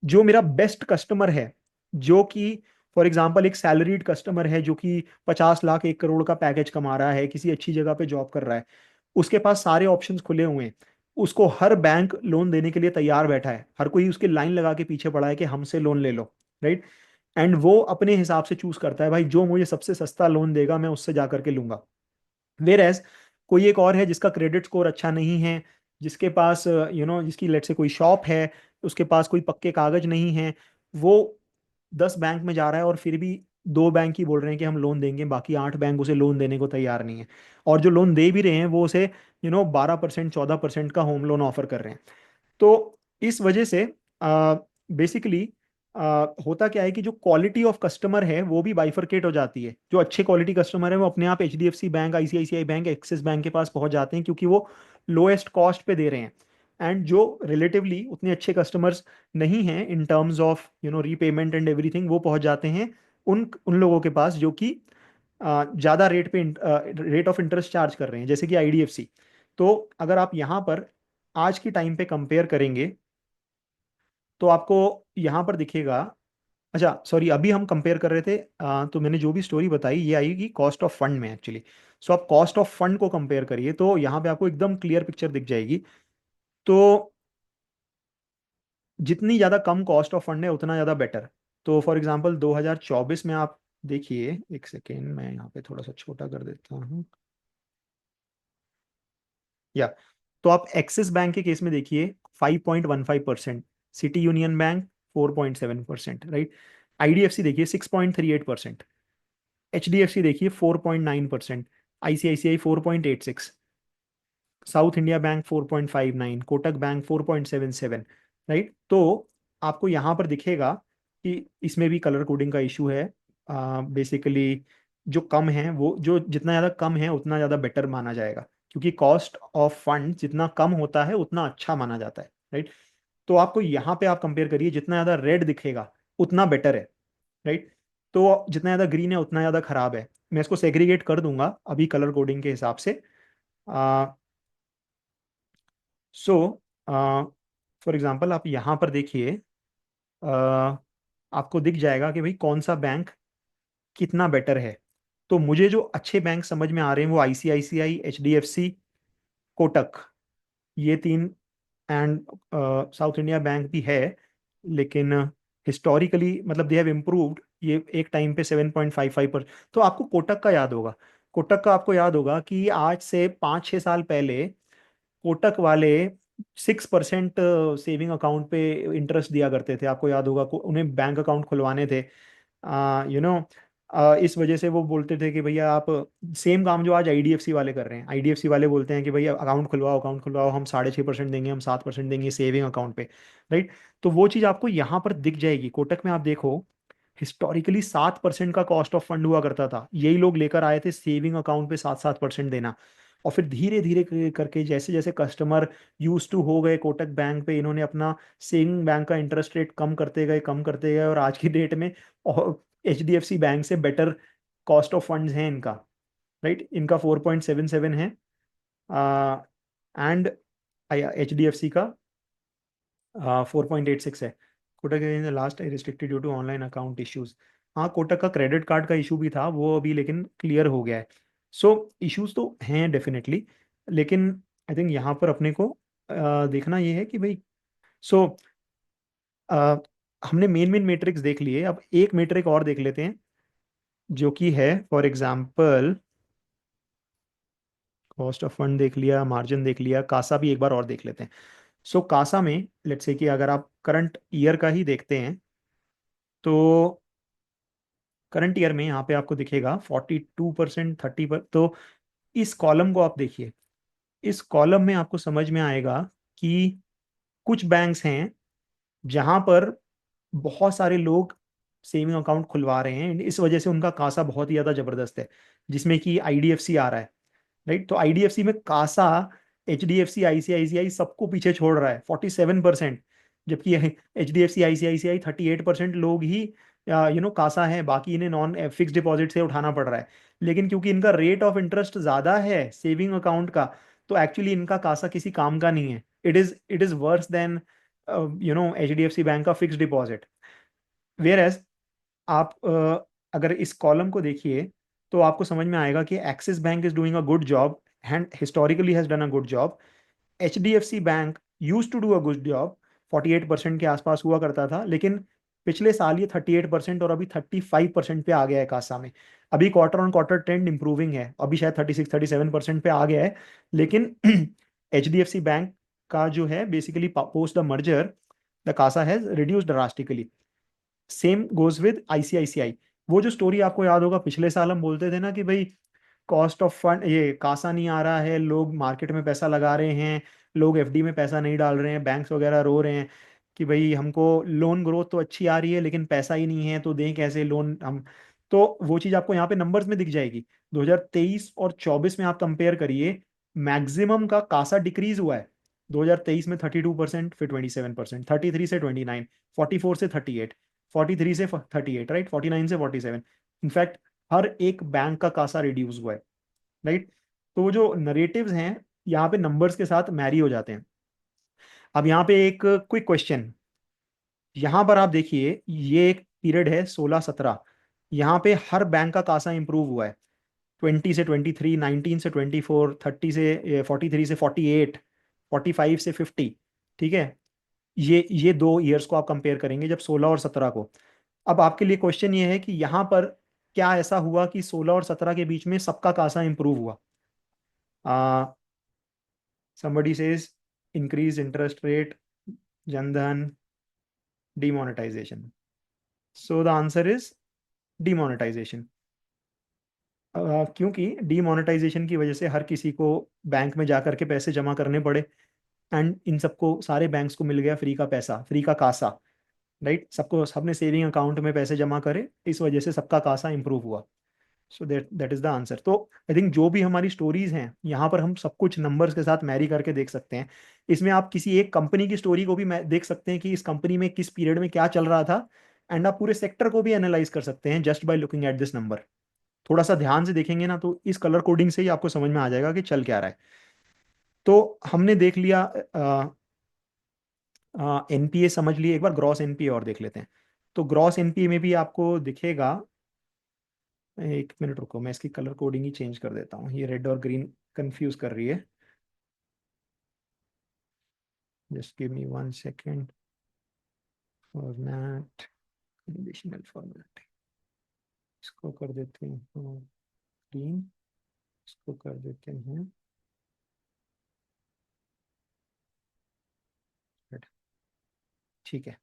A: जो मेरा बेस्ट कस्टमर है, जो कि फॉर एग्जाम्पल एक सैलरीड कस्टमर है जो कि 50 लाख 1 करोड़ का पैकेज कमा रहा है, किसी अच्छी जगह पे जॉब कर रहा है, उसके पास सारे ऑप्शंस खुले हुए हैं, उसको हर बैंक लोन देने के लिए तैयार बैठा है, हर कोई उसकी लाइन लगा के पीछे पड़ा है कि हमसे लोन ले लो, राइट। एंड वो अपने हिसाब से चूज करता है, भाई जो मुझे सबसे सस्ता लोन देगा मैं उससे जा करके लूंगा। वेर एज कोई एक और है जिसका क्रेडिट स्कोर अच्छा नहीं है, जिसके पास जिसकी लेट से कोई शॉप है, उसके पास कोई पक्के कागज नहीं है, वो 10 बैंक में जा रहा है और फिर भी 2 बैंक ही बोल रहे हैं कि हम लोन देंगे, बाकी 8 बैंक उसे लोन देने को तैयार नहीं है। और जो लोन दे भी रहे हैं वो उसे 12% 14% का होम लोन ऑफर कर रहे हैं। तो इस वजह से बेसिकली होता क्या है कि जो क्वालिटी ऑफ कस्टमर है वो भी बाइफरकेट हो जाती है। जो अच्छे क्वालिटी कस्टमर है वो अपने आप HDFC bank, ICICI bank, axis bank के पास पहुंच जाते हैं, क्योंकि वो लोएस्ट कॉस्ट पे दे रहे हैं। एंड जो रिलेटिवली उतने अच्छे कस्टमर्स नहीं हैं in terms of repayment and everything, वो पहुंच जाते हैं उन उन लोगों के पास जो कि ज़्यादा रेट ऑफ इंटरेस्ट चार्ज कर रहे हैं, जैसे कि आईडीएफसी। तो अगर आप यहाँ पर आज की टाइम पे कंपेयर करेंगे तो आपको यहाँ पर दिखेगा। अच्छा सॉरी, अभी हम कंपेयर कर रहे थे, तो मैंने जो भी स्टोरी बताई ये आएगी कॉस्ट ऑफ फंड में एक्चुअली। सो आप कॉस्ट ऑफ फंड को कंपेयर करिए तो यहाँ पे आपको एकदम क्लियर पिक्चर दिख जाएगी। तो जितनी ज़्यादा कम कॉस्ट ऑफ फंड है उतना ज़्यादा बेटर। तो फॉर एग्जांपल 2024 में आप देखिए, एक सेकेंड मैं यहाँ पे थोड़ा सा छोटा कर देता हूँ। या तो आप एक्सिस बैंक के केस में देखिए 5.15%, city union bank 4.7%, right. IDFC देखिए 6.38%, एचडीएफसी देखिए 4.9%, ICICI 4.86, south India bank 4.59, Kotak bank 4.77, right. तो आपको यहाँ पर दिखेगा कि इसमें भी कलर कोडिंग का इशू है। बेसिकली जो कम है वो, जो जितना ज़्यादा कम है उतना ज़्यादा बेटर माना जाएगा, क्योंकि कॉस्ट ऑफ फंड जितना कम होता है उतना अच्छा माना जाता है, राइट। तो आपको यहाँ पे आप कंपेयर करिए, जितना ज़्यादा रेड दिखेगा उतना बेटर है, राइट। तो जितना ज़्यादा ग्रीन है उतना ज़्यादा खराब है। मैं इसको सेग्रीगेट कर दूंगा अभी कलर कोडिंग के हिसाब से। सो फॉर एग्जांपल आप यहाँ पर देखिए, आपको दिख जाएगा कि भाई कौन सा बैंक कितना बेटर है। तो मुझे जो अच्छे बैंक समझ में आ रहे हैं वो आईसीआईसीआई, एचडीएफसी, कोटक, ये तीन, एंड साउथ इंडिया बैंक भी है, लेकिन हिस्टोरिकली मतलब दे हैव इम्प्रूव्ड। ये एक टाइम पे 7.55 पर। तो आपको कोटक का याद होगा, कोटक का आपको याद होगा कि आज से 5-6 साल पहले कोटक वाले 6% सेविंग अकाउंट पे इंटरेस्ट दिया करते थे, आपको याद होगा। उन्हें बैंक अकाउंट खुलवाने थे, यू नो इस वजह से वो बोलते थे कि भैया आप सेम काम जो आज आईडीएफसी वाले कर रहे हैं, आईडीएफसी वाले बोलते हैं कि भैया अकाउंट खुलवाओ, अकाउंट खुलवाओ, हम 6.5% देंगे, हम 7% देंगे सेविंग अकाउंट पे, राइट। तो वो चीज़ आपको यहाँ पर दिख जाएगी। कोटक में आप देखो हिस्टोरिकली 7% का कॉस्ट ऑफ फंड हुआ करता था, यही लोग लेकर आए थे सेविंग अकाउंट पे 7-7% देना। और फिर धीरे धीरे करके जैसे जैसे कस्टमर यूज टू हो गए कोटक बैंक पे, इन्होंने अपना सेविंग बैंक का इंटरेस्ट रेट कम करते गए, कम करते गए, और आज की डेट में H D F C bank से बेटर कॉस्ट ऑफ फंड्स हैं इनका, राइट। इनका 4.77 है, and H D F C का 4.86 है। Kotak in the last I restricted due to online account issues. हाँ, कोटक का क्रेडिट कार्ड का इशू भी था, वो अभी लेकिन क्लियर हो गया है। सो इश्यूज तो हैं डेफिनेटली, लेकिन आई थिंक यहाँ पर अपने को देखना ये है कि भाई, सो हमने मेन मेन मैट्रिक्स देख लिए, अब एक मैट्रिक और देख लेते हैं जो कि है for example cost of fund देख लिया, मार्जिन देख लिया, कासा भी एक बार और देख लेते हैं। सो कासा में लेट्स से कि अगर आप करंट ईयर का ही देखते हैं तो करंट ईयर में यहाँ पे आपको दिखेगा 42%, 30 पर। तो इस कॉलम को आप देखिए, इस कॉलम में आपको समझ में आएगा कि कुछ बैंक्स हैं जहां पर बहुत सारे लोग सेविंग अकाउंट खुलवा रहे हैं, इस वजह से उनका कासा बहुत ही ज्यादा जबरदस्त है, जिसमें कि आईडीएफसी आ रहा है, राइट। तो आईडीएफसी में कासा एचडीएफसी आईसीआईसीआई सबको पीछे छोड़ रहा है 47%, जबकि एचडीएफसी आईसीआईसीआई 38% लोग ही कासा है, बाकी इन्हें नॉन फिक्स डिपॉजिट से उठाना पड़ रहा है। लेकिन क्योंकि इनका रेट ऑफ इंटरेस्ट ज्यादा है सेविंग अकाउंट का, तो एक्चुअली इनका कासा किसी काम का नहीं है। It is worse than HDFC bank का फिक्स डिपॉजिट। वेयर आप अगर इस कॉलम को देखिए तो आपको समझ में आएगा कि Axis bank is doing a good job and historically has done a good job. HDFC bank use to do a good job, 48% के आसपास हुआ करता था, लेकिन पिछले साल ये 38% और अभी 35% पे आ गया है कासा में। अभी quarter on quarter trend improving है, अभी शायद 36-37% पे आ गया है। लेकिन HDFC बैंक का जो है basically post the merger the CASA has reduced drastically. Same goes with ICICI। वो जो स्टोरी आपको याद होगा, पिछले साल हम बोलते थे ना कि भाई कॉस्ट ऑफ फंड, ये कासा नहीं आ रहा है, लोग मार्केट में पैसा लगा रहे हैं, लोग FD में पैसा नहीं डाल रहे हैं, बैंक्स वगैरह रो रहे हैं कि भाई हमको लोन ग्रोथ तो अच्छी आ रही है लेकिन पैसा ही नहीं है, तो दें कैसे लोन हम। तो वो चीज़ आपको यहाँ पे नंबर्स में दिख जाएगी। 2023 और 24 में आप कंपेयर करिए, मैक्सिमम का कासा डिक्रीज हुआ है। 2023 में 32%, फिर 27%, 33 से 29, 44 से 38, 43 से 38, राइट, 49 से 47। इनफैक्ट हर एक बैंक का कासा रिड्यूस हुआ है, राइट। तो वो जो नरेटिव्स हैं यहाँ पे नंबर्स के साथ मैरी हो जाते हैं। अब यहाँ पे एक क्विक क्वेश्चन, यहाँ पर आप देखिए ये एक पीरियड है 16-17, यहाँ पे हर बैंक का कासा इंप्रूव हुआ है। 20 से 23, 19 से 24, 30 से 43 से 48, 45 से 50, ठीक है। ये 2 ईयर्स को आप कंपेयर करेंगे, जब 16 और 17 को। अब आपके लिए क्वेश्चन ये है कि यहाँ पर क्या ऐसा हुआ कि 16 और 17 के बीच में सबका कासा इंप्रूव हुआ? somebody says increase interest rate, Jan Dhan, demonetization. So the answer is demonetization. क्योंकि डिमोनेटाइजेशन की वजह से हर किसी को बैंक में जा करके पैसे जमा करने पड़े, एंड इन सबको, सारे बैंक्स को मिल गया फ्री का पैसा, फ्री का कासा, राइट। सबको, सबने सेविंग अकाउंट में पैसे जमा करे, इस वजह से सबका कासा इंप्रूव हुआ। So that is the answer. तो आई थिंक जो भी हमारी स्टोरीज हैं यहाँ पर हम सब कुछ नंबर्स के साथ मैरी करके देख सकते हैं। इसमें आप किसी एक कंपनी की स्टोरी को भी देख सकते हैं कि इस कंपनी में किस पीरियड में क्या चल रहा था, एंड आप पूरे सेक्टर को भी एनालाइज कर सकते हैं just by looking at this number. थोड़ा सा ध्यान से देखेंगे ना तो इस कलर कोडिंग से ही आपको समझ में आ जाएगा कि चल क्या रहा है। तो हमने देख लिया NPA, समझ लिए। एक बार ग्रॉस NPA और देख लेते हैं। तो ग्रॉस NPA में भी आपको दिखेगा, एक मिनट रुको, मैं इसकी कलर कोडिंग ही चेंज कर देता हूँ, ये रेड और ग्रीन कंफ्यूज कर रही है। Just give me 1 second. Format, conditional format, इसको कर देते हैं ग्रीन, इसको कर देते हैं रेड, ठीक है।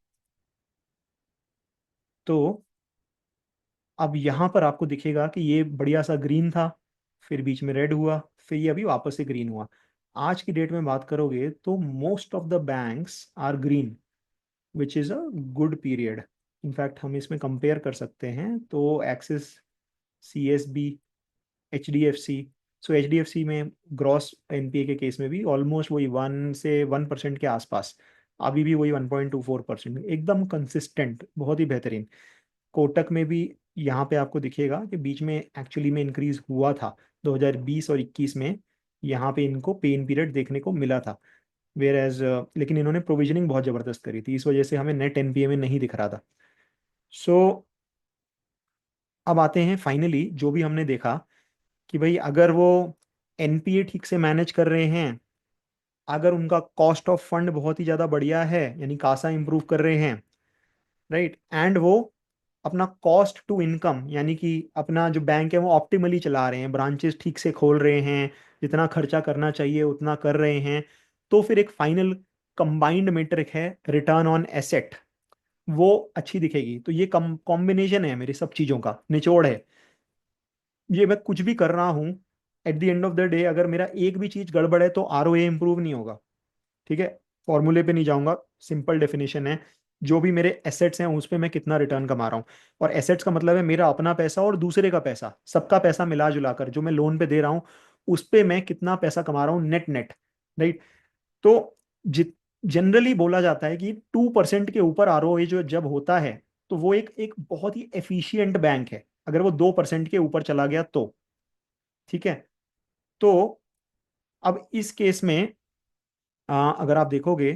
A: तो अब यहाँ पर आपको दिखेगा कि ये बढ़िया सा ग्रीन था, फिर बीच में रेड हुआ, फिर ये अभी वापस से ग्रीन हुआ। आज की डेट में बात करोगे तो most of the banks are green, which is a good period. In fact हम इसमें कंपेयर कर सकते हैं तो Axis, CSB, HDFC। So HDFC में ग्रॉस NPA के केस में भी ऑलमोस्ट वही 1 से 1% के आसपास, अभी भी वही 1.24%, एकदम कंसिस्टेंट, बहुत ही बेहतरीन। कोटक में भी यहाँ पे आपको दिखेगा कि बीच में एक्चुअली में इंक्रीज हुआ था 2020 और 21 में, यहाँ पे इनको पेन पीरियड देखने को मिला था। वेयर एज लेकिन इन्होंने प्रोविजनिंग बहुत ज़बरदस्त करी थी, इस वजह से हमें नेट NPA में नहीं दिख रहा था। सो अब आते हैं फाइनली, जो भी हमने देखा कि भाई अगर वो NPA ठीक से मैनेज कर रहे हैं, अगर उनका कॉस्ट ऑफ फंड बहुत ही ज़्यादा बढ़िया है, यानी कासा इंप्रूव कर रहे हैं, राइट, एंड वो अपना कॉस्ट टू इनकम, यानी कि अपना जो बैंक है वो ऑप्टिमली चला रहे हैं, ब्रांचेस ठीक से खोल रहे हैं, जितना खर्चा करना चाहिए उतना कर रहे हैं, तो फिर एक फाइनल कंबाइंड मेट्रिक है रिटर्न ऑन एसेट, वो अच्छी दिखेगी। तो ये कॉम्बिनेशन है मेरी सब चीज़ों का, निचोड़ है। ये मैं कुछ भी कर रहा हूँ, eight the end of the day अगर मेरा एक भी चीज़ गड़बड़ है तो ROA इंप्रूव नहीं होगा, ठीक है। फॉर्मूले पे नहीं जाऊंगा, सिंपल डेफिनेशन है, जो भी मेरे एसेट्स हैं उस पे मैं कितना रिटर्न कमा रहा हूँ। और एसेट्स का मतलब है मेरा अपना पैसा और दूसरे का पैसा, सबका पैसा मिला जुला कर जो मैं लोन पे दे रहा हूँ, उस पे मैं कितना पैसा कमा रहा हूँ नेट नेट, राइट। तो जित जनरली बोला जाता है कि 2% के ऊपर ROA जो जब होता है तो वो एक एक बहुत ही एफिशिएंट बैंक है। अगर वो 2% के ऊपर चला गया तो, ठीक है। तो अब इस केस में अगर आप देखोगे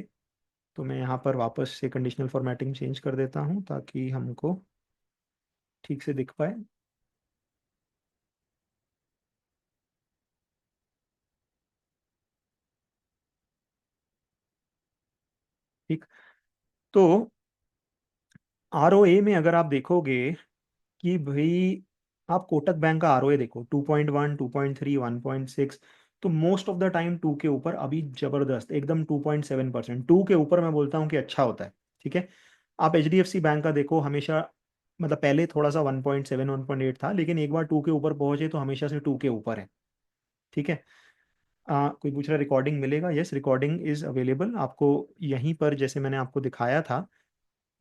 A: तो मैं यहाँ पर वापस से कंडीशनल फॉर्मेटिंग चेंज कर देता हूँ ताकि हमको ठीक से दिख पाए? ठीक। तो आरओए में अगर आप देखोगे कि भाई, आप कोटक बैंक का आरओए देखो, 2.1, 2.3, 1.6। तो most of the time two के ऊपर अभी जबरदस्त एकदम 2.7%, टू के ऊपर मैं बोलता हूँ कि अच्छा होता है। ठीक है। आप H D F C bank का देखो, हमेशा मतलब पहले थोड़ा सा 1.7, 1.8 था, लेकिन एक बार टू के ऊपर पहुंचे तो हमेशा से टू के ऊपर है। ठीक है। कोई पूछ रहा रिकॉर्डिंग मिलेगा? यस, रिकॉर्डिंग इज अवेलेबल आपको यहीं पर, जैसे मैंने आपको दिखाया था।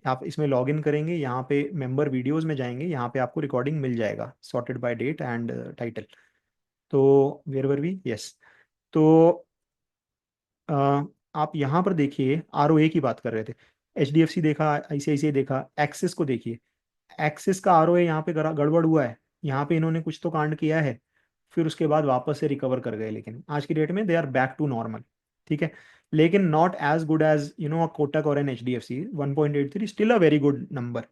A: आप इसमें लॉग इन करेंगे, यहाँ पे मेंबर वीडियोस में जाएंगे, यहाँ पे आपको रिकॉर्डिंग मिल जाएगा, sorted by date and title. तो वेयर वर वी? यस। तो अ, आप यहाँ पर देखिए, आरओए की बात कर रहे थे। एच डी एफ सी देखा, आईसीआईसीआई देखा, एक्सिस को देखिए। एक्सिस का आरओए यहाँ पे गड़बड़ हुआ है। यहाँ पे इन्होंने कुछ तो कांड किया है, फिर उसके बाद वापस से रिकवर कर गए, लेकिन आज की डेट में they are back to normal. ठीक है। लेकिन not as good as Kotak और an H D F C. 1.83 still a very good number.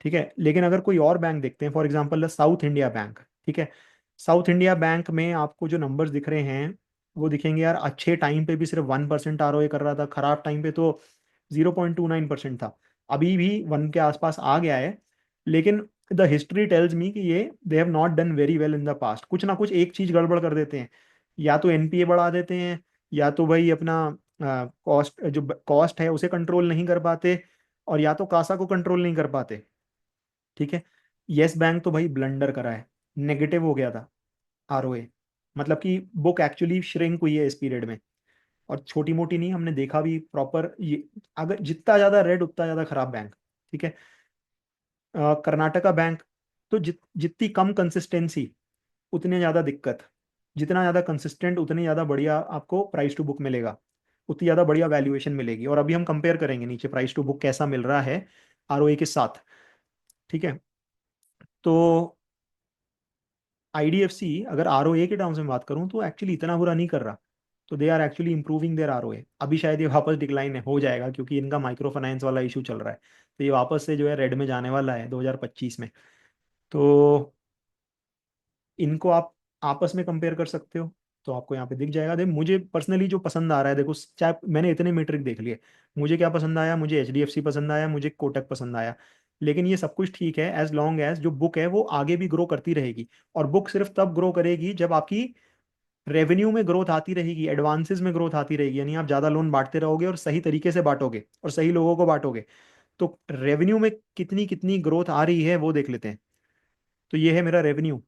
A: ठीक है। लेकिन अगर कोई और बैंक देखते हैं, for example south India bank. ठीक है। साउथ इंडिया बैंक में आपको जो नंबर्स दिख रहे हैं, वो दिखेंगे यार, अच्छे टाइम पे भी सिर्फ 1% आरओए कर रहा था, खराब टाइम पे तो 0.29% था। अभी भी वन के आसपास आ गया है। लेकिन द हिस्ट्री टेल्स मी कि ये they have not done very well in the past. कुछ ना कुछ एक चीज गड़बड़ कर देते हैं, या तो एनपीए बढ़ा देते हैं, या तो भाई अपना कॉस्ट, जो कॉस्ट है उसे कंट्रोल नहीं कर पाते, और या तो कासा को कंट्रोल नहीं कर पाते। ठीक है। यस बैंक तो भाई ब्लंडर करा है, नेगेटिव हो गया था आरओए। मतलब कि बुक एक्चुअली श्रिंक हुई है इस पीरियड में, और छोटी मोटी नहीं, हमने देखा भी प्रॉपर ये। अगर जितना ज्यादा रेड उतना ज्यादा खराब बैंक। ठीक है। कर्नाटका बैंक, तो जितनी कम कंसिस्टेंसी उतने ज्यादा दिक्कत, जितना ज्यादा कंसिस्टेंट उतनी ज्यादा बढ़िया आपको प्राइस टू बुक मिलेगा, उतनी ज्यादा बढ़िया वैल्यूएशन मिलेगी। और अभी हम कंपेयर करेंगे नीचे प्राइस टू बुक कैसा मिल रहा है आरओए के साथ। ठीक है। तो आईडीएफसी, अगर आरओए के टर्म्स में बात करूं तो एक्चुअली इतना बुरा नहीं कर रहा। तो they are actually improving their ROA. अभी शायद ये वापस डिक्लाइन हो जाएगा, क्योंकि इनका माइक्रो फाइनेंस वाला इशू चल रहा है। तो ये वापस से जो है रेड में जाने वाला है 2025 में। तो इनको आप आपस में कंपेयर कर सकते हो, तो आपको यहाँ पे दिख जाएगा। देख, मुझे पर्सनली जो पसंद आ रहा है, देखो, चाहे मैंने इतने मीट्रिक देख लिए, मुझे क्या पसंद आया, मुझे एच डी एफ सी पसंद आया, मुझे कोटक पसंद आया। लेकिन ये सब कुछ ठीक है एज लॉन्ग एज जो बुक है वो आगे भी ग्रो करती रहेगी। और बुक सिर्फ तब ग्रो करेगी जब आपकी रेवेन्यू में ग्रोथ आती रहेगी, एडवांसेस में ग्रोथ आती रहेगी, यानी आप ज्यादा लोन बांटते रहोगे और सही तरीके से बांटोगे और सही लोगों को बांटोगे। तो रेवेन्यू में कितनी कितनी ग्रोथ आ रही है वो देख लेते हैं। तो ये है मेरा रेवेन्यू।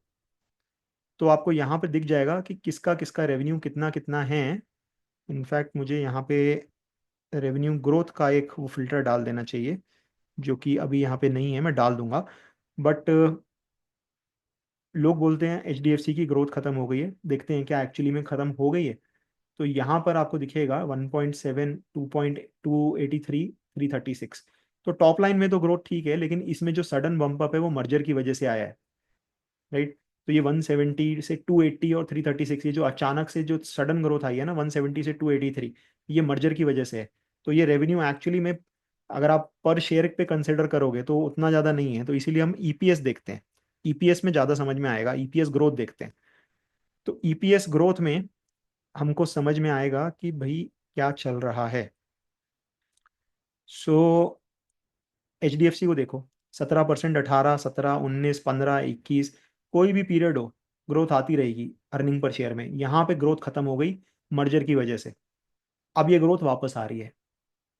A: तो आपको यहाँ पे दिख जाएगा कि किसका किसका रेवेन्यू कितना कितना है। इनफैक्ट मुझे यहाँ पे रेवेन्यू ग्रोथ का एक वो फिल्टर डाल देना चाहिए, जो कि अभी यहाँ पे नहीं है, मैं डाल दूंगा। बट लोग बोलते हैं एचडीएफसी की ग्रोथ खत्म हो गई है, देखते हैं क्या एक्चुअली में खत्म हो गई है। तो यहाँ पर आपको दिखेगा 1.7, 2.283, 336। तो टॉप लाइन में तो ग्रोथ ठीक है, लेकिन इसमें जो सडन बम्प अप है वो मर्जर की वजह से आया है। राइट। तो ये 170 से 280 और 336, ये जो अचानक से जो सडन ग्रोथ आई है ना 170 से 283, ये मर्जर की वजह से है। तो ये रेवेन्यू एक्चुअली में अगर आप पर शेयर पे कंसिडर करोगे तो उतना ज़्यादा नहीं है। तो इसीलिए हम ईपीएस देखते हैं, ईपीएस में ज़्यादा समझ में आएगा, ईपीएस ग्रोथ देखते हैं। तो ईपीएस ग्रोथ में हमको समझ में आएगा कि भाई क्या चल रहा है। So H D F C को देखो, 17%, 18, 17, 19, 15, 21, कोई भी पीरियड हो, ग्रोथ आती रहेगी अर्निंग पर शेयर में। यहाँ पे ग्रोथ खत्म हो गई मर्जर की वजह से। अब ये ग्रोथ वापस आ रही है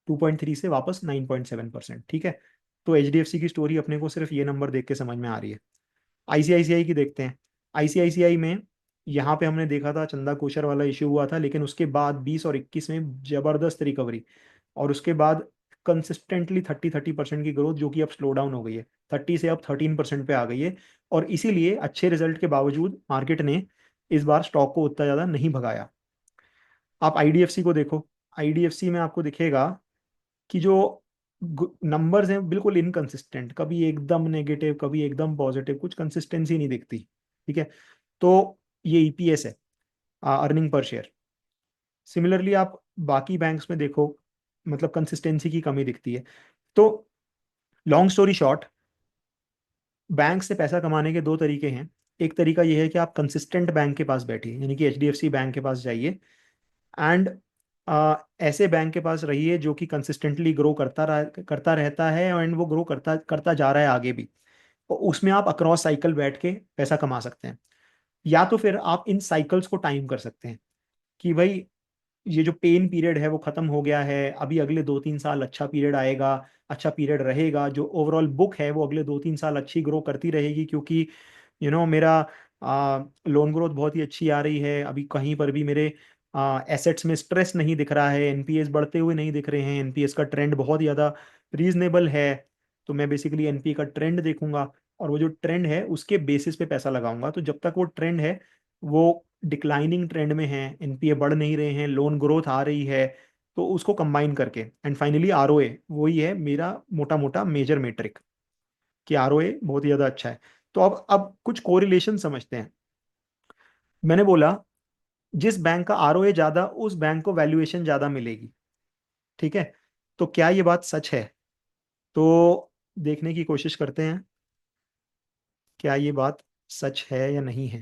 A: 2.3 से वापस 9.7%। ठीक है। तो एच डी एफ सी की स्टोरी अपने को सिर्फ ये नंबर देख के समझ में आ रही है। आईसीआईसीआई की देखते हैं। आईसीआईसीआई में यहाँ पे हमने देखा था चंदा कोचर वाला इशू हुआ था, लेकिन उसके बाद 20 और 21 में जबरदस्त रिकवरी, और उसके बाद कंसिस्टेंटली 30-30% की ग्रोथ, जो कि अब स्लो डाउन हो गई है, 30 से अब 13% पे आ गई है। और इसीलिए अच्छे रिजल्ट के बावजूद मार्केट ने इस बार स्टॉक को उतना ज़्यादा नहीं भगाया। आप आईडीएफसी को देखो, आईडीएफसी में आपको दिखेगा कि जो नंबर्स हैं बिल्कुल इनकंसिस्टेंट, कभी एकदम नेगेटिव कभी एकदम पॉजिटिव, कुछ कंसिस्टेंसी नहीं दिखती। ठीक है। तो ये ईपीएस है, अर्निंग पर शेयर। सिमिलरली आप बाकी बैंक्स में देखो, मतलब कंसिस्टेंसी की कमी दिखती है। तो लॉन्ग स्टोरी शॉर्ट, बैंक से पैसा कमाने के दो तरीके हैं। एक तरीका ये है कि आप कंसिस्टेंट बैंक के पास बैठिए, यानी कि एचडीएफसी बैंक के पास जाइए एंड ऐसे बैंक के पास रहिए जो कि कंसिस्टेंटली ग्रो करता रहता है एंड वो ग्रो करता करता जा रहा है आगे भी। और उसमें आप अक्रॉस साइकिल बैठ के पैसा कमा सकते हैं। या तो फिर आप इन साइकिल्स को टाइम कर सकते हैं कि भाई ये जो पेन पीरियड है वो खत्म हो गया है, अभी अगले 2-3 साल अच्छा पीरियड आएगा, अच्छा पीरियड रहेगा, जो ओवरऑल बुक है वो अगले 2-3 साल अच्छी ग्रो करती रहेगी, क्योंकि मेरा लोन ग्रोथ बहुत ही अच्छी आ रही है, अभी कहीं पर भी मेरे एसेट्स में स्ट्रेस नहीं दिख रहा है, एनपीएस बढ़ते हुए नहीं दिख रहे हैं, एनपीएस का ट्रेंड बहुत ही ज़्यादा रीजनेबल है। तो मैं बेसिकली एनपीए का ट्रेंड देखूंगा और वो जो ट्रेंड है उसके बेसिस पे पैसा लगाऊंगा। तो जब तक वो ट्रेंड है, वो डिक्लाइनिंग ट्रेंड में है, एनपीए बढ़ नहीं रहे हैं, लोन ग्रोथ आ रही है, तो उसको कंबाइन करके एंड फाइनली आरओए, वही है मेरा मोटा मोटा मेजर मेट्रिक कि आरओए बहुत ही ज़्यादा अच्छा है। तो अब कुछ कोरिलेशन समझते हैं। मैंने बोला जिस बैंक का आरओए ज़्यादा उस बैंक को वैल्यूएशन ज़्यादा मिलेगी। ठीक है, तो क्या ये बात सच है? तो देखने की कोशिश करते हैं क्या ये बात सच है या नहीं है।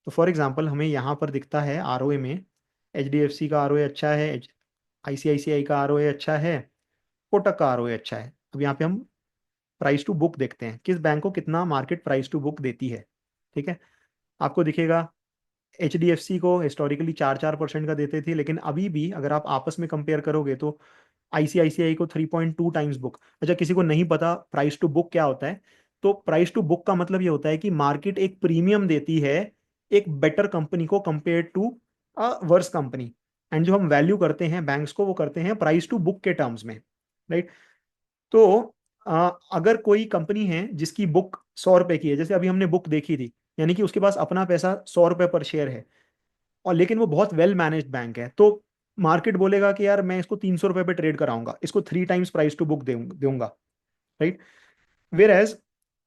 A: तो फॉर एग्जांपल हमें यहाँ पर दिखता है आरओए में एचडीएफसी का आरओए अच्छा है, आईसीआईसीआई का आरओए अच्छा है, कोटक का आरओए अच्छा है। अब यहाँ पे हम प्राइस टू बुक देखते हैं, किस बैंक को कितना मार्केट प्राइस टू बुक देती है। ठीक है, आपको दिखेगा एच डी एफ सी को हिस्टोरिकली 4-4% का देते थे, लेकिन अभी भी अगर आप आपस में कंपेयर करोगे तो आईसीआईसीआई को 3.2 टाइम्स बुक। अच्छा, किसी को नहीं पता प्राइस टू बुक क्या होता है, तो प्राइस टू बुक का मतलब ये होता है कि मार्केट एक प्रीमियम देती है एक बेटर कंपनी को compare to a worse company. And जो हम वैल्यू करते हैं बैंक्स को, वो करते हैं प्राइस टू बुक के टर्म्स में, राइट। तो अगर कोई कंपनी है जिसकी बुक 100 रुपए की है, जैसे अभी हमने बुक देखी थी, यानी कि उसके पास अपना पैसा 100 रुपए पर शेयर है, और लेकिन वो बहुत वेल मैनेज्ड बैंक है, तो मार्केट बोलेगा कि यार मैं इसको 300 रुपए पे ट्रेड कराऊंगा, इसको 3 टाइम्स प्राइस टू बुक दूंगा, राइट। वेर एज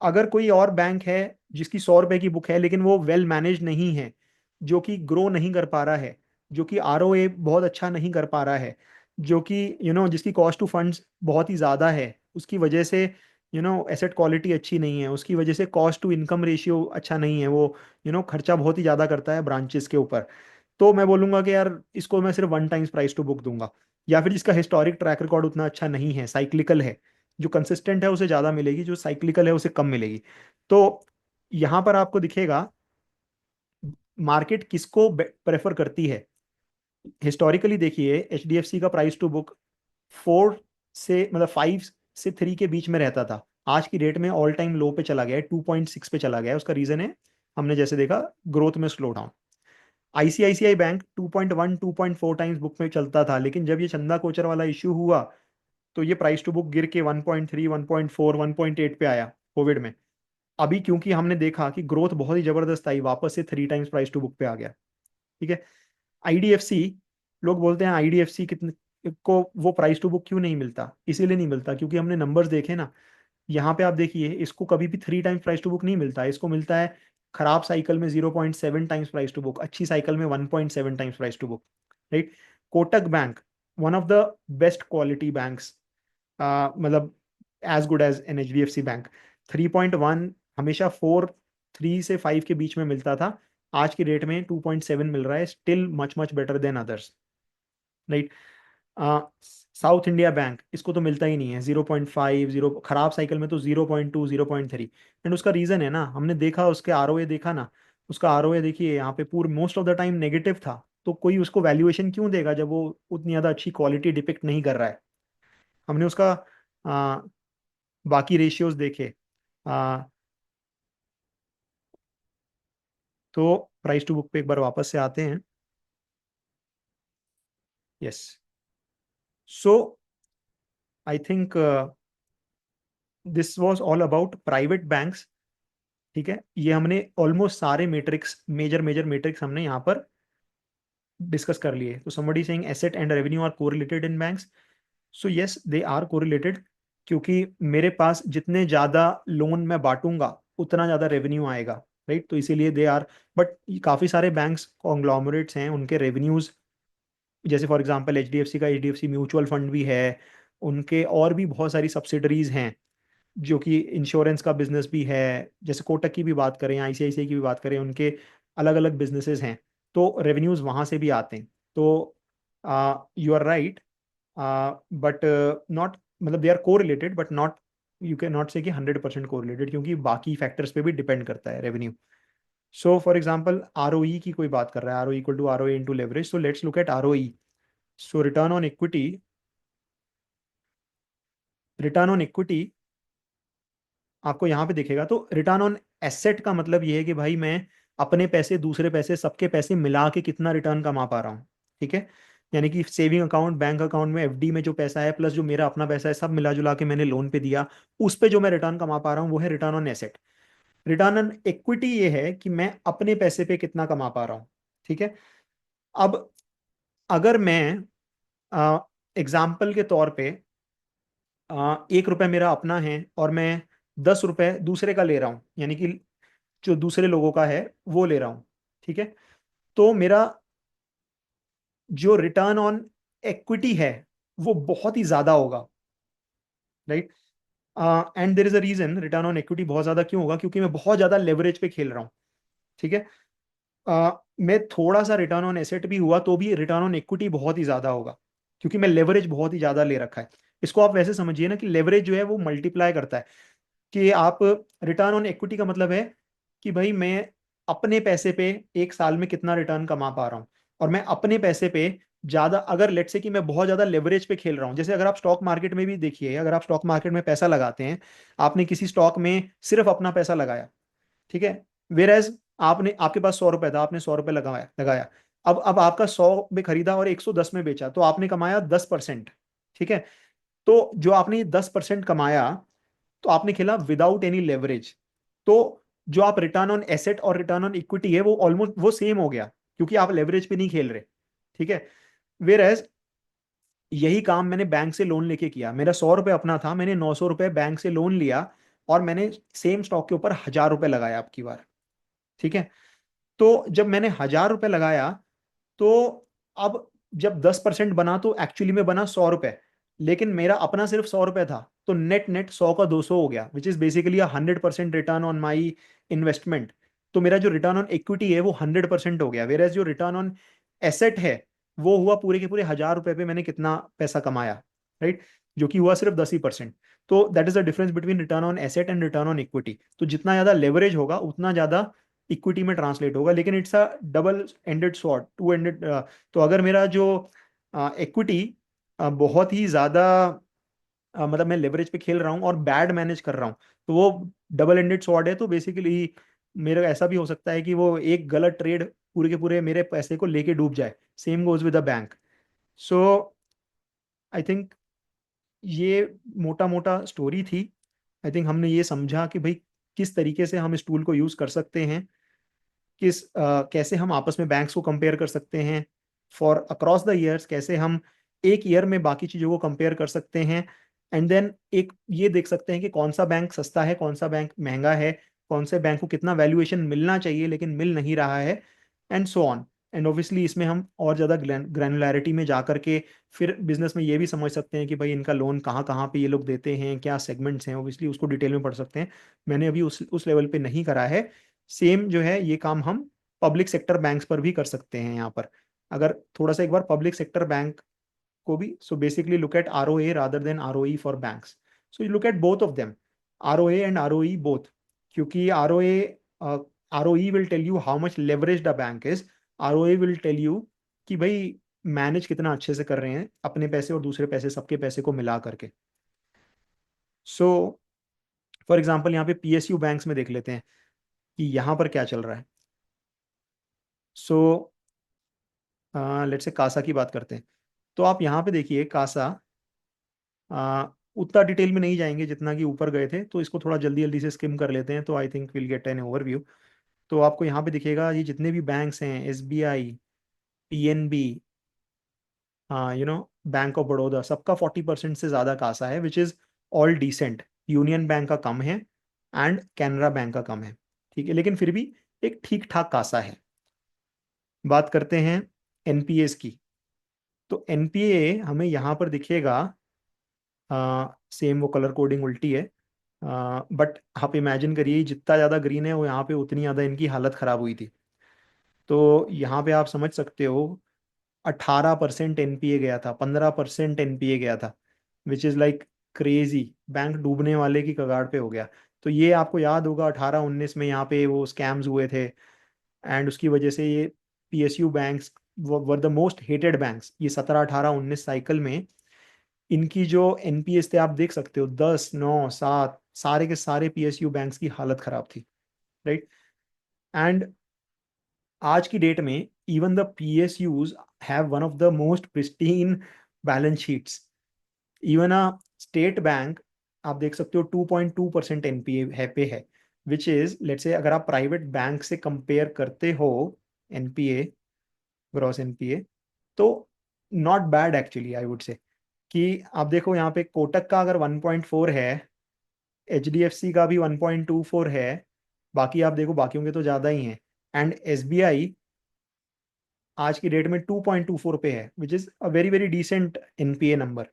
A: अगर कोई और बैंक है जिसकी 100 रुपए की बुक है लेकिन वो वेल मैनेज नहीं है, जो कि ग्रो नहीं कर पा रहा है, जो कि आरओए बहुत अच्छा नहीं कर पा रहा है, जो कि जिसकी कॉस्ट टू फंड्स बहुत ही ज़्यादा है, उसकी वजह से एसेट क्वालिटी अच्छी नहीं है, उसकी वजह से कॉस्ट टू इनकम रेशियो अच्छा नहीं है, वो खर्चा बहुत ही ज़्यादा करता है ब्रांचेस के ऊपर, तो मैं बोलूंगा कि यार इसको मैं सिर्फ 1 टाइम्स प्राइस टू बुक दूंगा। या फिर जिसका हिस्टोरिक ट्रैक रिकॉर्ड उतना अच्छा नहीं है, साइक्लिकल है, जो कंसिस्टेंट है उसे ज़्यादा मिलेगी, जो साइक्लिकल है उसे कम मिलेगी। तो यहाँ पर आपको दिखेगा मार्केट किसको प्रेफर करती है। हिस्टोरिकली देखिए एचडीएफसी का प्राइस टू बुक 5 से 3 के बीच में रहता था, आज की डेट में ऑल टाइम लो पे चला गया है, 2.6 पे चला गया है। उसका रीजन है हमने जैसे देखा ग्रोथ में slow down. ICICI bank 2.1 2.4 times book में चलता था, लेकिन जब ये चंदा कोचर वाला इश्यू हुआ तो ये प्राइस टू बुक गिर के 1.3 1.4 1.8 पे आया कोविड में। अभी क्योंकि हमने देखा कि ग्रोथ बहुत ही जबरदस्त आई, वापस से 3 टाइम्स प्राइस टू बुक पे आ गया। ठीक है, आईडीएफसी, लोग बोलते हैं आईडीएफसी कितने को वो प्राइस टू बुक क्यों नहीं मिलता, इसीलिए नहीं मिलता क्योंकि हमने नंबर्स देखे ना। यहाँ पे आप देखिए इसको कभी भी 3 टाइम्स प्राइस टू बुक नहीं मिलता है, इसको मिलता है खराब साइकिल में 0.7 टाइम्स प्राइस टू बुक, अच्छी साइकिल में 1.7 times price to book, right. Kotak bank one of the best quality banks, मतलब as good as an H D F C bank. 3.1 हमेशा 3 से 5 के बीच में मिलता था, आज की डेट में 2.7 मिल रहा है, still much much better than others, right. South India bank, इसको तो मिलता ही नहीं है, 0.5 जीरो, खराब साइकिल में तो 0.2 0.3। एंड उसका रीजन है ना, हमने देखा उसके आरओए देखा ना, उसका आरओए देखिए यहाँ पे पूरे most of the time negative था, तो कोई उसको वैल्यूएशन क्यों देगा जब वो उतनी ज़्यादा अच्छी क्वालिटी डिपिक्ट नहीं कर रहा है। हमने उसका आ, बाकी रेशियोज देखे, आ, तो प्राइस टू बुक पे एक बार वापस से आते हैं। Yes, so I think this was all about private banks. ठीक है, ये हमने ऑलमोस्ट सारे मैट्रिक्स, मेजर मेजर मैट्रिक्स हमने यहाँ पर डिस्कस कर लिए। तो somebody saying asset and revenue are correlated in banks, so yes they are correlated, क्योंकि मेरे पास जितने ज़्यादा लोन मैं बांटूंगा उतना ज़्यादा रेवेन्यू आएगा, राइट। तो इसीलिए दे आर, बट काफ़ी सारे बैंक्स कॉन्ग्लोमरेट्स हैं, उनके रेवेन्यूज जैसे फॉर एग्जांपल एचडीएफसी का एचडीएफसी म्यूचुअल फंड भी है, उनके और भी बहुत सारी सब्सिडरीज हैं, जो कि इंश्योरेंस का बिजनेस भी है, जैसे कोटक की भी बात करें, आईसीआईसीआई की भी बात करें, उनके अलग अलग बिजनेसेस हैं, तो रेवेन्यूज वहां से भी आते हैं। तो you are right, but not, मतलब दे आर को related but not, you can not say कि 100% को रिलेटेड, क्योंकि बाकी फैक्टर्स पे भी डिपेंड करता है revenue. So for example ROE की कोई बात कर रहा है, ROE equal to ROA into leverage, so let's look at ROE। So return on equity आपको यहाँ पे दिखेगा। तो रिटर्न ऑन एसेट का मतलब ये है कि भाई मैं अपने पैसे, दूसरे पैसे, सबके पैसे मिला के कितना रिटर्न कमा पा रहा हूँ। ठीक है, यानी कि सेविंग अकाउंट, बैंक अकाउंट में, FD में जो पैसा है, प्लस जो मेरा अपना पैसा है, सब मिला जुला के मैंने लोन पे दिया, उस पे जो मैं रिटर्न कमा पा रहा हूँ, वो है return on asset. Return on equity ये है कि मैं अपने पैसे पे कितना कमा पा रहा हूँ। ठीक है, अब अगर मैं एग्जाम्पल के तौर पे 1 रुपए मेरा अपना है और मैं 10 रुपए दूसरे का ले रहा हूँ, यानी कि जो दूसरे लोगों का है वो ले रहा हूँ। ठीक है, तो मेरा जो रिटर्न ऑन इक्विटी है वो बहुत ही ज्यादा होगा, right. And there is a reason return on equity बहुत ज्यादा क्यों होगा, क्योंकि मैं बहुत ज्यादा लेवरेज पे खेल रहा हूँ। ठीक है, मैं थोड़ा सा रिटर्न ऑन एसेट भी हुआ तो भी रिटर्न ऑन इक्विटी बहुत ही ज्यादा होगा, क्योंकि मैं लेवरेज बहुत ही ज्यादा ले रखा है। इसको आप वैसे समझिए ना कि लेवरेज जो है वो मल्टीप्लाई करता है, कि आप, रिटर्न ऑन इक्विटी का मतलब है कि भाई मैं अपने पैसे पे 1 साल में कितना रिटर्न कमा पा रहा हूँ। और मैं अपने पैसे पे ज्यादा, अगर लेट से कि मैं बहुत ज्यादा लेवरेज पे खेल रहा हूँ, जैसे अगर आप स्टॉक मार्केट में भी देखिए, अगर आप स्टॉक मार्केट में पैसा लगाते हैं, आपने किसी स्टॉक में सिर्फ अपना पैसा लगाया, ठीक है, वेर एज आपने, आपके पास 100 रुपए था, आपने 100 रुपए लगाया लगाया, अब आपका 100 में खरीदा और 110 में बेचा, तो आपने कमाया 10%। ठीक है, तो जो आपने 10% कमाया, तो आपने खेला विदाउट एनी लेवरेज। तो जो आप रिटर्न ऑन एसेट और रिटर्न ऑन इक्विटी है वो ऑलमोस्ट वो सेम हो गया, क्योंकि आप लेवरेज पे नहीं खेल रहे। ठीक है, वेर एज यही काम मैंने बैंक से लोन लेके किया, मेरा 100 रुपए अपना था, मैंने 900 रुपए बैंक से लोन लिया, और मैंने सेम स्टॉक के ऊपर 1000 रुपए लगाया अब की बार। ठीक है, तो जब मैंने 1000 रुपए लगाया, तो अब जब 10% बना तो एक्चुअली में बना 100 रुपए, लेकिन मेरा अपना सिर्फ 100 रुपए था, तो नेट नेट 100 का 200 हो गया, which is basically 100% return on my investment. तो मेरा जो रिटर्न ऑन इक्विटी है वो 100% हो गया, वेर एज जो रिटर्न ऑन एसेट है वो हुआ पूरे के पूरे 1000 रुपए पे मैंने कितना पैसा कमाया, राइट, जो कि हुआ सिर्फ 10%। तो that is the difference between return on asset and return on equity. तो जितना ज्यादा लेवरेज होगा उतना ज्यादा इक्विटी में ट्रांसलेट होगा, लेकिन it's a double ended sword, two ended. तो अगर मेरा जो इक्विटी बहुत ही ज्यादा, मतलब मैं लेवरेज पे खेल रहा हूँ और बैड मैनेज कर रहा हूँ, तो वो डबल एंडेड स्वॉर्ड है। तो बेसिकली मेरा ऐसा भी हो सकता है कि वो एक गलत ट्रेड पूरे के पूरे मेरे पैसे को लेके डूब जाए। Same goes with the bank. So I think ये मोटा मोटा स्टोरी थी। आई थिंक हमने ये समझा कि भाई किस तरीके से हम इस टूल को यूज कर सकते हैं, कैसे हम आपस में बैंक्स को कंपेयर कर सकते हैं फॉर अक्रॉस द ईयर्स, कैसे हम एक ईयर में बाकी चीज़ों को कंपेयर कर सकते हैं, एंड देन एक ये देख सकते हैं कि कौन सा बैंक सस्ता है, कौन सा बैंक महंगा है, कौन से बैंक को कितना वैल्यूएशन मिलना चाहिए लेकिन मिल नहीं रहा है, and so on. And obviously इसमें हम और ज़्यादा ग्रैनुलैरिटी में जा करके फिर बिजनेस में ये भी समझ सकते हैं कि भाई इनका लोन कहाँ कहाँ पे ये लोग देते हैं, क्या सेगमेंट्स हैं, ऑब्वियसली उसको डिटेल में पढ़ सकते हैं। मैंने अभी उस लेवल पे नहीं करा है। सेम जो है ये काम हम पब्लिक सेक्टर बैंक्स पर भी कर सकते हैं। यहाँ पर अगर थोड़ा सा एक बार पब्लिक सेक्टर बैंक को भी, so basically look at ROA rather than ROE for banks. So you look at both of them, ROA and ROE both, क्योंकि ROE will tell you how much leverage the bank is, ROA will tell you कि भाई manage कितना अच्छे से कर रहे हैं अपने पैसे और दूसरे पैसे, सबके पैसे को मिला करके। सो फॉर एग्जाम्पल यहाँ पे PSU बैंक्स में देख लेते हैं कि यहाँ पर क्या चल रहा है। सो लेट्स से कासा की बात करते हैं। तो आप यहाँ पे देखिए कासा, उतना डिटेल में नहीं जाएंगे जितना कि ऊपर गए थे, तो इसको थोड़ा जल्दी जल्दी से स्किम कर लेते हैं, तो I think will get an overview. तो आपको यहाँ पे दिखेगा ये जितने भी बैंक्स हैं, SBI, PNB, हाँ बैंक ऑफ बड़ौदा, सबका 40% से ज़्यादा कासा है, which is all decent. Union Bank का कम है एंड कैनरा बैंक का कम है, ठीक है, लेकिन फिर भी एक ठीक ठाक कासा है। बात करते हैं NPAs की। तो NPA हमें यहाँ पर दिखेगा, सेम वो कलर कोडिंग उल्टी है, बट आप इमेजिन करिए जितना ज़्यादा ग्रीन है वो यहाँ पे उतनी ज़्यादा इनकी हालत ख़राब हुई थी। तो यहाँ पे आप समझ सकते हो 18% एनपीए गया था, 15% एनपीए गया था, which is like crazy. Bank डूबने वाले की कगार पे हो गया। तो ये आपको याद होगा 18-19 में यहाँ पे वो स्कैम्स हुए थे, एंड उसकी वजह से ये PSU banks were the most hated banks. ये 17-18-19 साइकिल में इनकी जो एनपीएस थे आप देख सकते हो, 10, 9, 7, सारे के सारे पीएसयू बैंक्स की हालत खराब थी, राइट। एंड आज की डेट में even the PSUs have one of the most pristine balance sheets. Even a state bank आप देख सकते हो 2.2% एनपीए है, विच इज लेट्स से अगर आप प्राइवेट बैंक से कंपेयर करते हो एनपीए, ग्रॉस एनपीए, तो not bad actually I would say. कि आप देखो यहाँ पे कोटक का अगर 1.4 है, एचडीएफसी का भी 1.24 है, बाकी आप देखो बाकियों के तो ज़्यादा ही हैं। एंड एसबीआई आज की डेट में 2.24 पे है, which is a very very decent NPA number.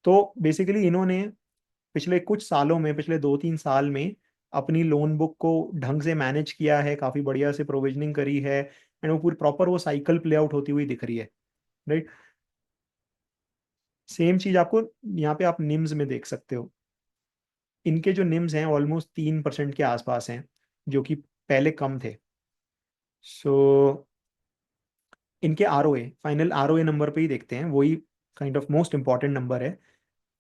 A: तो बेसिकली इन्होंने पिछले कुछ सालों में, पिछले 2-3 साल में अपनी लोन बुक को ढंग से मैनेज किया है, काफ़ी बढ़िया से प्रोविजनिंग करी है, एंड वो पूरी प्रॉपर वो साइकिल प्ले आउट होती हुई दिख रही है, राइट। सेम चीज़ आपको यहाँ पे आप निम्स में देख सकते हो। इनके जो निम्स हैं ऑलमोस्ट 3% के आसपास हैं, जो कि पहले कम थे। सो इनके आरओए, फाइनल आरओए नंबर पे ही देखते हैं, वही kind of most important number है।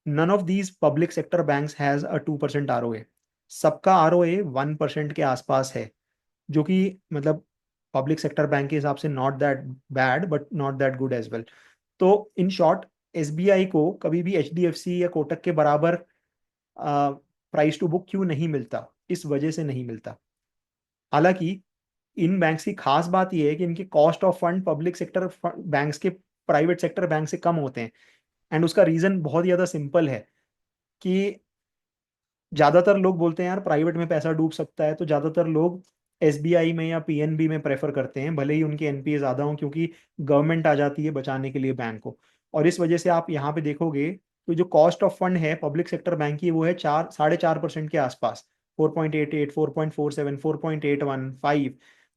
A: None of these public sector banks has a 2% ROA. सबका आरओए 1% के आसपास है, जो कि मतलब पब्लिक सेक्टर बैंक के हिसाब से not that bad but not that good as well. तो इन शॉर्ट एसबीआई को कभी भी एचडीएफसी या कोटक के बराबर प्राइस टू बुक क्यों नहीं मिलता, इस वजह से नहीं मिलता। हालांकि इन बैंक्स की खास बात यह है कि इनके cost of fund public sector banks के प्राइवेट सेक्टर बैंक से कम होते हैं। एंड उसका रीजन बहुत ही ज्यादा सिंपल है कि ज्यादातर लोग बोलते हैं यार प्राइवेट में पैसा डूब सकता है, तो ज्यादातर लोग एसबीआई में या पीएनबी में प्रेफर करते हैं, भले ही उनके एनपीए ज्यादा हों, क्योंकि गवर्नमेंट आ जाती है बचाने के लिए बैंक को। और इस वजह से आप यहाँ पे देखोगे तो जो कॉस्ट ऑफ फंड है पब्लिक सेक्टर बैंक की वो है 4-4.5% के आसपास, 4.88, 4.47, 4.81, 5।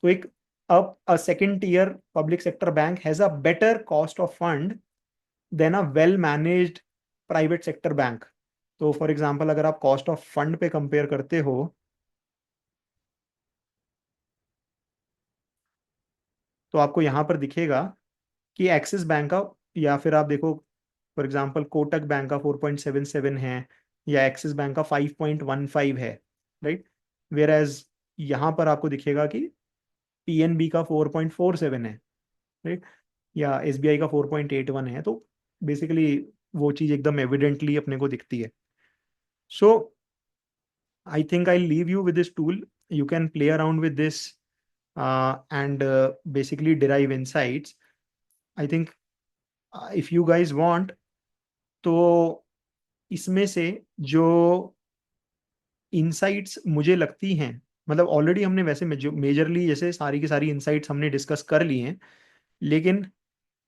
A: तो एक अब a second tier public sector bank has a better cost of fund than a well managed private sector bank. तो फॉर एग्जांपल अगर आप कॉस्ट ऑफ फंड पे कंपेयर करते हो, तो आपको यहाँ पर दिखेगा कि एक्सिस बैंक का, या फिर आप देखो फॉर एग्जांपल कोटक बैंक का 4.77 है, या एक्सिस बैंक का 5.15 है, राइट। वेयर एज यहाँ पर आपको दिखेगा कि पीएनबी का 4.47 है, राइट, या एसबीआई का 4.81 है। तो बेसिकली वो चीज़ एकदम एविडेंटली अपने को दिखती है। सो I think I'll leave you with this tool. You can play around with this and basically derive insights. I think if you guys want, तो इसमें से जो इंसाइट्स मुझे लगती हैं, मतलब ऑलरेडी हमने वैसे मेजरली जैसे सारी की सारी इंसाइट्स हमने डिस्कस कर ली हैं, लेकिन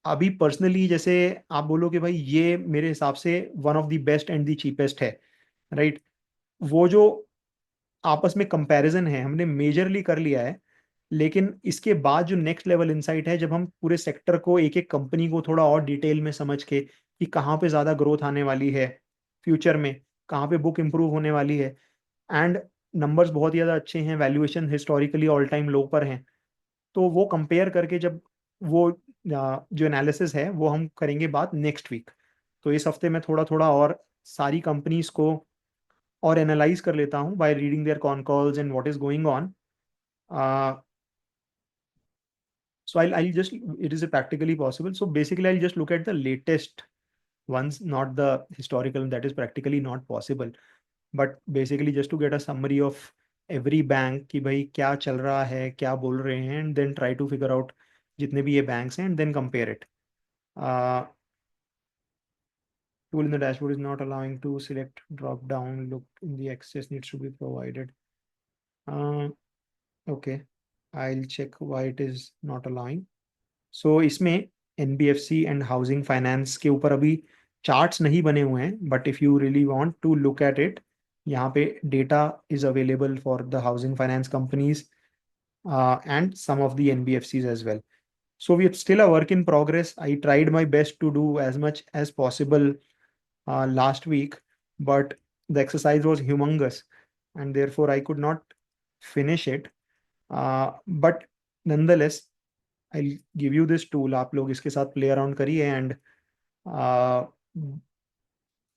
A: अभी पर्सनली जैसे आप बोलो कि भाई ये मेरे हिसाब से one of the best and the cheapest है, राइट। वो जो आपस में कंपैरिजन है हमने मेजरली कर लिया है, लेकिन इसके बाद जो नेक्स्ट लेवल इंसाइट है, जब हम पूरे सेक्टर को एक एक कंपनी को थोड़ा और डिटेल में समझ के कि कहाँ पे ज़्यादा ग्रोथ आने वाली है फ्यूचर में, कहाँ पे बुक इंप्रूव होने वाली है, एंड नंबर्स बहुत ही ज़्यादा अच्छे हैं, वैल्यूएशन हिस्टोरिकली ऑल टाइम लो पर हैं। तो वो कंपेयर करके जब वो जो एनालिसिस है वो हम करेंगे बात नेक्स्ट वीक। तो इस हफ्ते में थोड़ा थोड़ा और सारी कंपनीज को और एनालाइज कर लेता हूँ by reading their con calls and what is going on. So I'll just, it is practically possible. So basically, I'll just look at the latest ones, not the historical. That is practically not possible. But basically, just to get a summary of every bank कि भाई क्या चल रहा है, क्या बोल रहे हैं, and then try to figure out जितने भी ये banks हैं, and then compare it. Uh, Tool in the dashboard is not allowing to select drop down. Look in the access needs to be provided. Uh, okay, I'll check why it is not allowing. सो इसमें NBFC and housing finance के ऊपर अभी charts नहीं बने हुए हैं, but if you really want to look at it, यहाँ पे data is available for the housing finance companies and some of the NBFCs as well. So we it's still a work in progress. I tried my best to do as much as possible last week, but the exercise was humongous, and therefore I could not finish it. But nonetheless, I'll give you this tool. आप लोग इसके साथ play around करिए, and uh,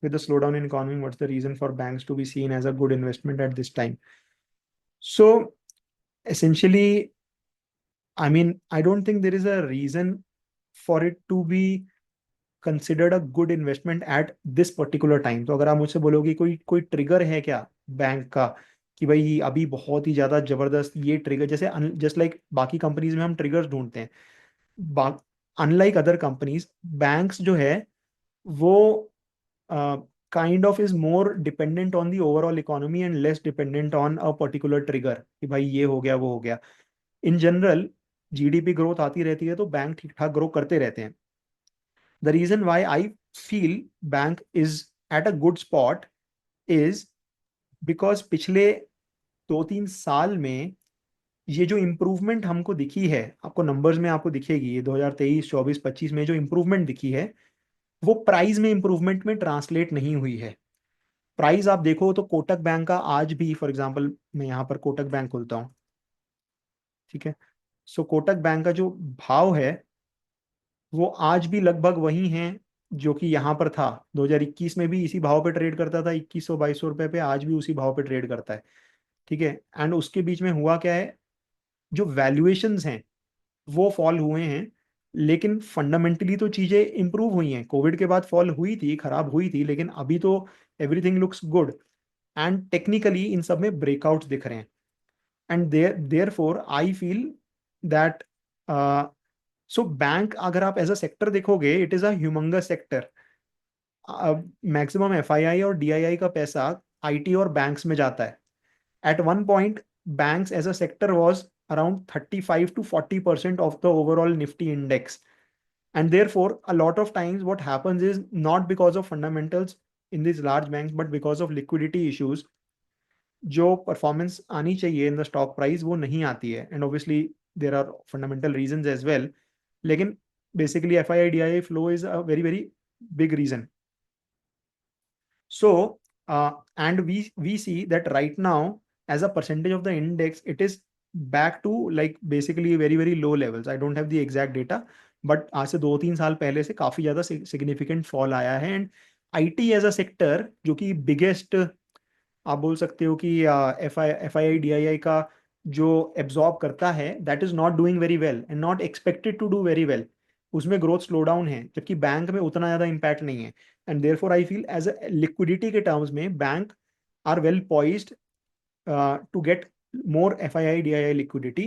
A: with the slowdown in economy, what's the reason for banks to be seen as a good investment at this time? So essentially, I mean, I don't think there is a reason for it to be considered a good investment at this particular time. तो अगर आप मुझसे बोलोगे कोई कोई trigger है क्या bank का कि भाई अभी बहुत ही ज्यादा जबरदस्त ये ट्रिगर, जैसे जस्ट लाइक बाकी कंपनीज में हम ट्रिगर्स ढूंढते हैं, अनलाइक अदर कंपनीज, बैंक्स जो है वो kind of is more dependent on the overall economy and less dependent on a particular trigger कि भाई ये हो गया वो हो गया. इन जनरल जीडीपी ग्रोथ आती रहती है तो बैंक ठीक ठाक ग्रो करते रहते हैं. The reason why I feel bank is at a good spot is because पिछले 2-3 साल में ये जो इम्प्रूवमेंट हमको दिखी है, आपको नंबर्स में आपको दिखेगी, ये 2023 24 25 में जो इम्प्रूवमेंट दिखी है वो प्राइस में इम्प्रूवमेंट में ट्रांसलेट नहीं हुई है. प्राइस आप देखो तो कोटक बैंक का आज भी, फॉर एग्जांपल मैं यहाँ पर कोटक बैंक खोलता हूँ, ठीक है. सो कोटक बैंक का जो भाव है वो आज भी लगभग वही है जो कि यहाँ पर था. 2021 में भी इसी भाव पे ट्रेड करता था, 2100-2200 रुपए पे, आज भी उसी भाव पे ट्रेड करता है, ठीक है. एंड उसके बीच में हुआ क्या है, जो वैल्यूएशंस हैं वो फॉल हुए हैं, लेकिन फंडामेंटली तो चीजें इंप्रूव हुई हैं. कोविड के बाद फॉल हुई थी, खराब हुई थी, लेकिन अभी तो everything looks good. And technically इन सब में ब्रेकआउट्स दिख रहे हैं. And therefore I feel that so bank अगर आप एज अ सेक्टर देखोगे, it is a humongous sector. Maximum FII और डीआईआई का पैसा आईटी और बैंक्स में जाता है. At one point banks as a sector was around 35 to 40% of the overall Nifty index. And therefore, a lot of times what happens is not because of fundamentals in these large banks, but because of liquidity issues. जो performance आनी चाहिए in the stock price वो नहीं आती है. And obviously there are fundamental reasons as well, लेकिन basically F I I D I flow is a very very big reason. So, and we see that right now, as a percentage of the index, it is back to like basically very very low levels. I don't have the exact data, but आज से 2-3 साल पहले से काफी ज्यादा significant fall आया है. And IT as a sector जो कि बिगेस्ट, आप बोल सकते हो कि एफ आई डी आई आई का जो एब्जॉर्ब करता है, that is not doing very well and not expected to do very well. उसमें ग्रोथ स्लो डाउन है, जबकि बैंक में उतना ज्यादा इम्पैक्ट नहीं है. And therefore I feel as a liquidity के टर्म्स में bank are well poised to get more F I I D I I liquidity.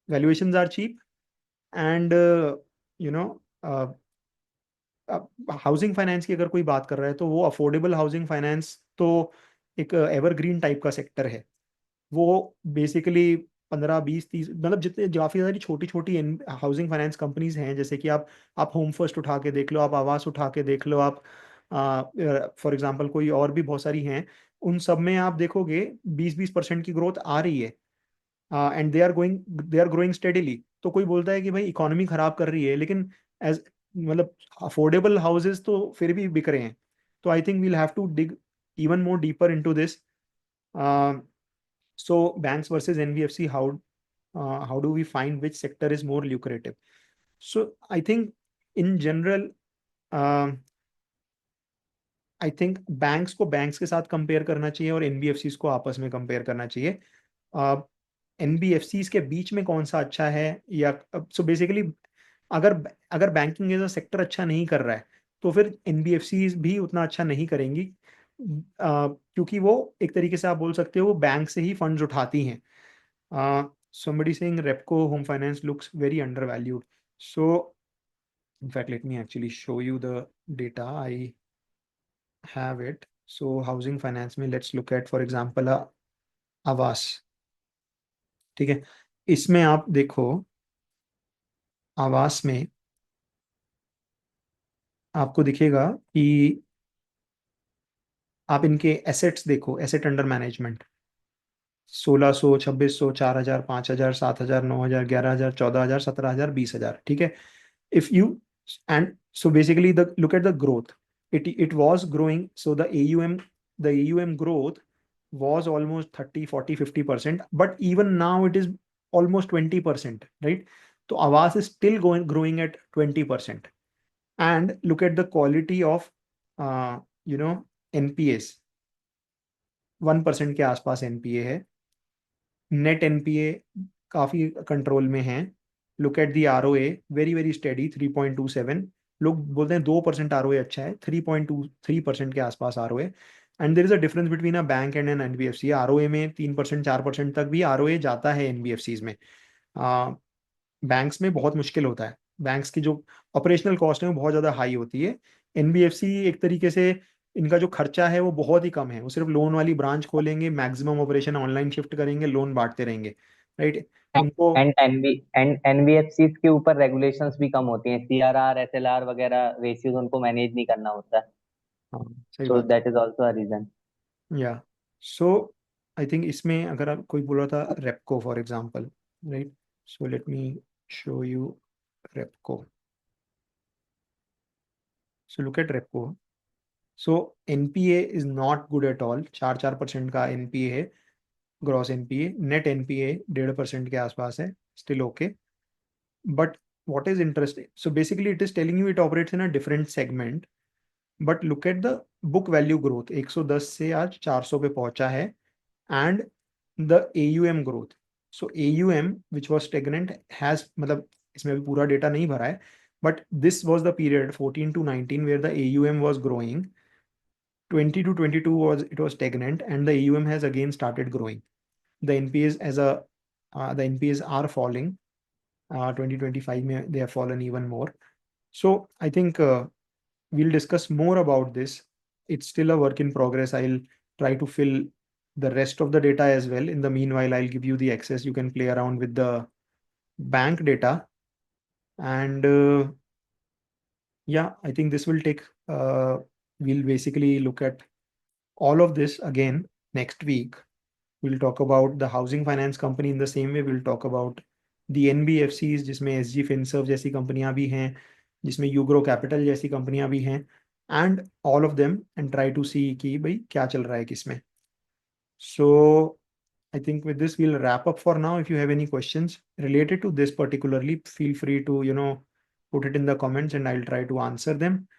A: Valuations are cheap and you know housing finance की अगर कोई बात कर रहा है तो वो अफोर्डेबल हाउसिंग फाइनेंस तो एक एवरग्रीन टाइप का सेक्टर है. वो बेसिकली 15-20-30, मतलब जितने काफी सारी छोटी छोटी हाउसिंग फाइनेंस कंपनीज हैं, जैसे कि आप होम फर्स्ट उठा के देख लो, आप आवास उठा के देख लो, आप फॉर एग्जांपल कोई और भी बहुत सारी हैं. उन सब में आप देखोगे 20-20% की ग्रोथ आ रही है. And they are growing steadily. तो कोई बोलता है कि भाई इकोनॉमी खराब कर रही है, लेकिन एज मतलब अफोर्डेबल हाउसेज तो फिर भी बिक रहे हैं. तो I think we'll have to dig even more deeper into this. So banks versus NBFC, how do we find which sector is more lucrative? So I think in general, uh, I think banks को banks के साथ compare करना चाहिए और NBFCs को आपस में compare करना चाहिए. NBFCs के बीच में कौन सा अच्छा है, या सो बेसिकली अगर अगर बैंकिंग एज अ सेक्टर अच्छा नहीं कर रहा है तो फिर NBFCs भी उतना अच्छा नहीं करेंगी. क्योंकि वो एक तरीके से आप बोल सकते हो वो बैंक से ही फंड्स उठाती हैं. Somebody saying Repco Home Finance looks very undervalued. So, in fact, let me actually show you the data. I have it. So, housing finance में let's look at, for example, आवास. ठीक है, इसमें आप देखो आवास में आपको दिखेगा कि आप इनके एसेट्स देखो, एसेट अंडर मैनेजमेंट 1600, 2600, 4000, 5000, 7000, 9000, 11000, 14000, 17000, 20000, ठीक है. If you and so basically the look at the growth, it was growing. So the AUM growth was almost 30, 40, 50%, but even now it is almost 20%, right? So Aavas is still growing at 20%. And look at the quality of uh, you know NPAs, 1% के आसपास NPA है. Net NPA काफी control में है. Look at the ROA, very very steady 3.27. लोग बोलते हैं 2% ROA अच्छा है, 3.23% के आसपास ROA. And there is a difference between a bank and an NBFC. ROA में 3% 4% तक भी आरओए जाता है एनबीएफसीज में. बैंक्स में बहुत मुश्किल होता है. बैंक्स की जो ऑपरेशनल कॉस्ट है वो बहुत ज़्यादा हाई होती है. एनबीएफसी एक तरीके से इनका जो खर्चा है वो बहुत ही कम है. वो सिर्फ लोन वाली ब्रांच खोलेंगे, मैक्सिमम ऑपरेशन ऑनलाइन शिफ्ट करेंगे, लोन बांटते रहेंगे, राइट. उनको
B: एंड एनबीएफसी के ऊपर रेगुलेशंस भी कम होती हैं, सीआरआर एसएलआर वगैरह रेशियोज उनको मैनेज नहीं करना होता है.
A: हाँ, सही
B: सो
A: बात.
B: That is also a reason.
A: Yeah so I think इसमें अगर आप कोई बोल रहा था Repco for example, right. So let me show you Repco. So look at Repco. So NPA is not good at all. 4% का एनपीए है. ग्रॉस एनपीए, नेट एनपीए 1.5% के आसपास है. Still okay. But what is interesting, so basically it is telling you it operates in a different segment. But look at the book value growth, 110 से आज 400 पे पहुंचा है. And the AUM growth, so AUM which was stagnant has, मतलब इसमें भी पूरा data नहीं भरा है, but this was the period 14 to 19 where the AUM was growing. 20 to 22 was stagnant, and the AUM has again started growing. The NPAs the NPAs are falling. 2025 में they have fallen even more. So I think we'll discuss more about this. It's still a work in progress. I'll try to fill the rest of the data as well. In the meanwhile, I'll give you the access. You can play around with the bank data. And yeah, I think this will take, we'll basically look at all of this again next week. We'll talk about the housing finance company in the same way. We'll talk about the NBFCs, जिसमें SG FinServ जैसी कंपनियां भी हैं, जिसमें Ugro capital जैसी कंपनियां भी हैं, and all of them, and try to see कि भाई क्या चल रहा है किसमें. So I think with this we'll wrap up for now. If you have any questions related to this particularly, feel free to put it in the comments and I'll try to answer them.